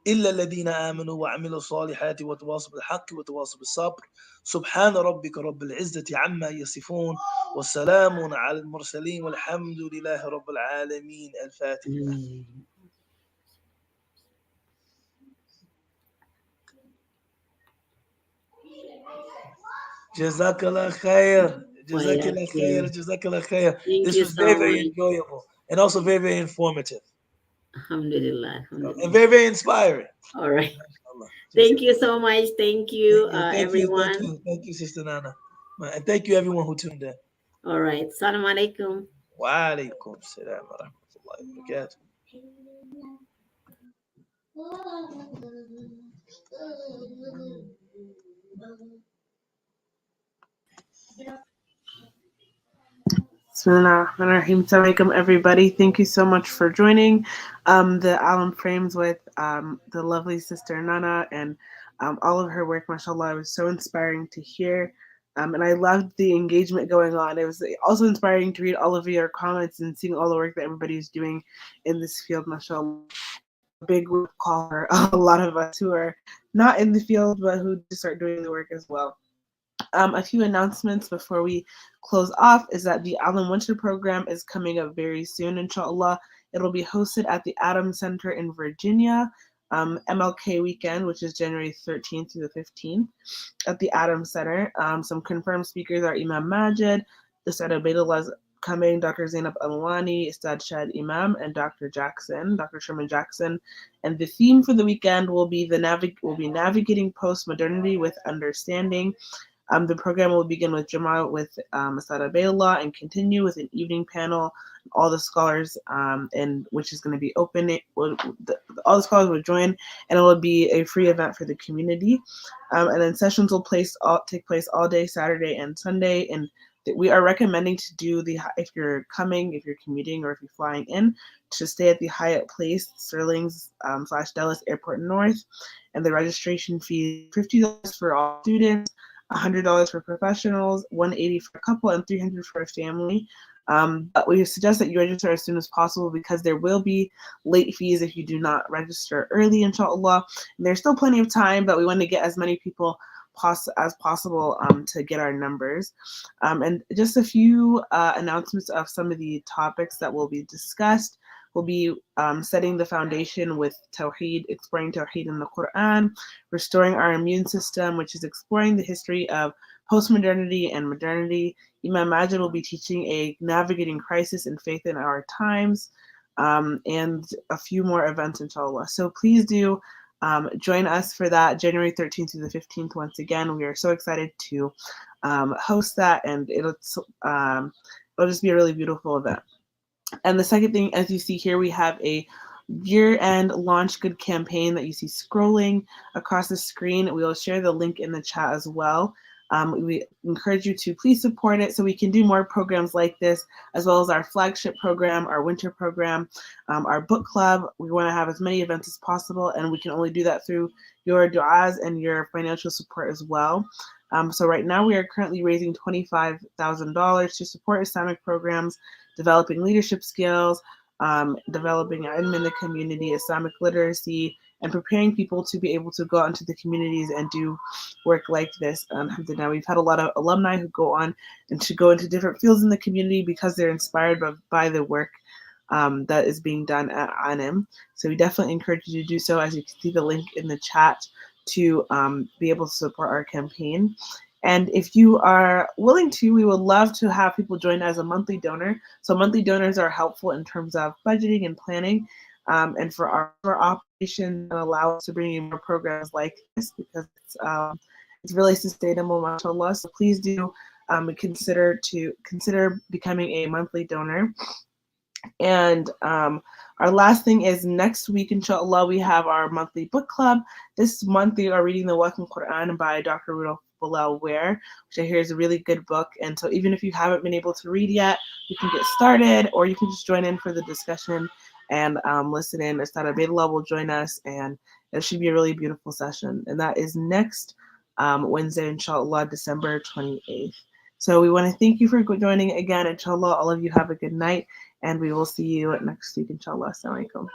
إلا الذين آمنوا وعملوا الصالحات وتواصوا بالحق وتواصوا بالصبر سبحان ربك رب العزة عما يصفون والسلام على المرسلين والحمد لله رب العالمين الفاتحة. Mm. Jazakallah khair. Well, Jazakallah khair. Jazakallah khair. thank This you was very, so very much. enjoyable and also very, very informative Alhamdulillah, and alhamdulillah. very, very inspiring. All right. MashaAllah. Thank you Jazakallah. so much. Thank Thank you, you. Thank you. Thank everyone. you. Thank you, Sister Nana. And thank you, everyone who tuned in. All right. Assalamu alaikum. Wa alaikum salam wa rahmatullahi wa barakatuh. Bismillahirrahmanirrahim. Assalamualaikum, everybody. Thank you so much for joining the ALIM Frames with the lovely sister Nana and all of her work. MashaAllah, it was so inspiring to hear. And I loved the engagement going on. It was also inspiring to read all of your comments and seeing all the work that everybody is doing in this field. MashaAllah, a big call for a lot of us who are not in the field but who just start doing the work as well. A few announcements before we close off is that the Allen Winter Program is coming up very soon, inshallah. It'll be hosted at the Adams Center in Virginia, MLK weekend, which is January 13th through the 15th at the Adams Center. Some confirmed speakers are Imam Majid, Ustadh Ubaydullah is coming, Dr. Zainab Alwani, Ustadh Shad Imam, and Dr. Jackson, Dr. Sherman Jackson. And the theme for the weekend will be navigating post-modernity with understanding. The program will begin with Jama with Ustadh Ubaydullah and continue with an evening panel. All the scholars, and which is going to be open. All the scholars will join, and it will be a free event for the community. And then sessions will take place all day, Saturday and Sunday. And we are recommending to do if you're commuting, or if you're flying in, to stay at the Hyatt Place, Sterling's / Dallas Airport North. And the registration fee is $50 for all students, $100 for professionals, $180 for a couple, and $300 for a family. But we suggest that you register as soon as possible because there will be late fees if you do not register early, inshallah. And there's still plenty of time, but we want to get as many people as possible to get our numbers. And just a few announcements of some of the topics that will be discussed. We'll be setting the foundation with Tawheed, exploring Tawheed in the Quran, restoring our immune system, which is exploring the history of postmodernity and modernity. Imam Majid will be teaching a navigating crisis and faith in our times. and a few more events, inshallah. So please do join us for that January 13th through the 15th. Once again, we are so excited to host that, and it'll just be a really beautiful event. And the second thing, as you see here, we have a year-end launch good campaign that you see scrolling across the screen. We will share the link in the chat as well. We encourage you to please support it so we can do more programs like this, as well as our flagship program, our winter program, our book club. We want to have as many events as possible, and we can only do that through your du'as and your financial support as well. So right now we are currently raising $25,000 to support Islamic programs, developing leadership skills, developing ALIM in the community, Islamic literacy, and preparing people to be able to go out into the communities and do work like this. Alhamdulillah, we've had a lot of alumni who go on and to go into different fields in the community because they're inspired by the work that is being done at ALIM. So we definitely encourage you to do so, as you can see the link in the chat, to be able to support our campaign. And if you are willing to, we would love to have people join as a monthly donor. So monthly donors are helpful in terms of budgeting and planning, and for our operation, and allow us to bring you more programs like this, because it's really sustainable, mashallah. So please do consider becoming a monthly donor. And our last thing is next week, inshallah, we have our monthly book club. This month we are reading the Welcome Quran by Dr. Rudolph Ware, which I hear is a really good book. And so even if you haven't been able to read yet, you can get started, or you can just join in for the discussion and listen in. Ustadh Ubaydullah will join us, and it should be a really beautiful session. And that is next Wednesday, inshallah, December 28th. So we want to thank you for joining again. Inshallah, all of you have a good night, and we will see you next week, inshallah. Assalamu alaikum.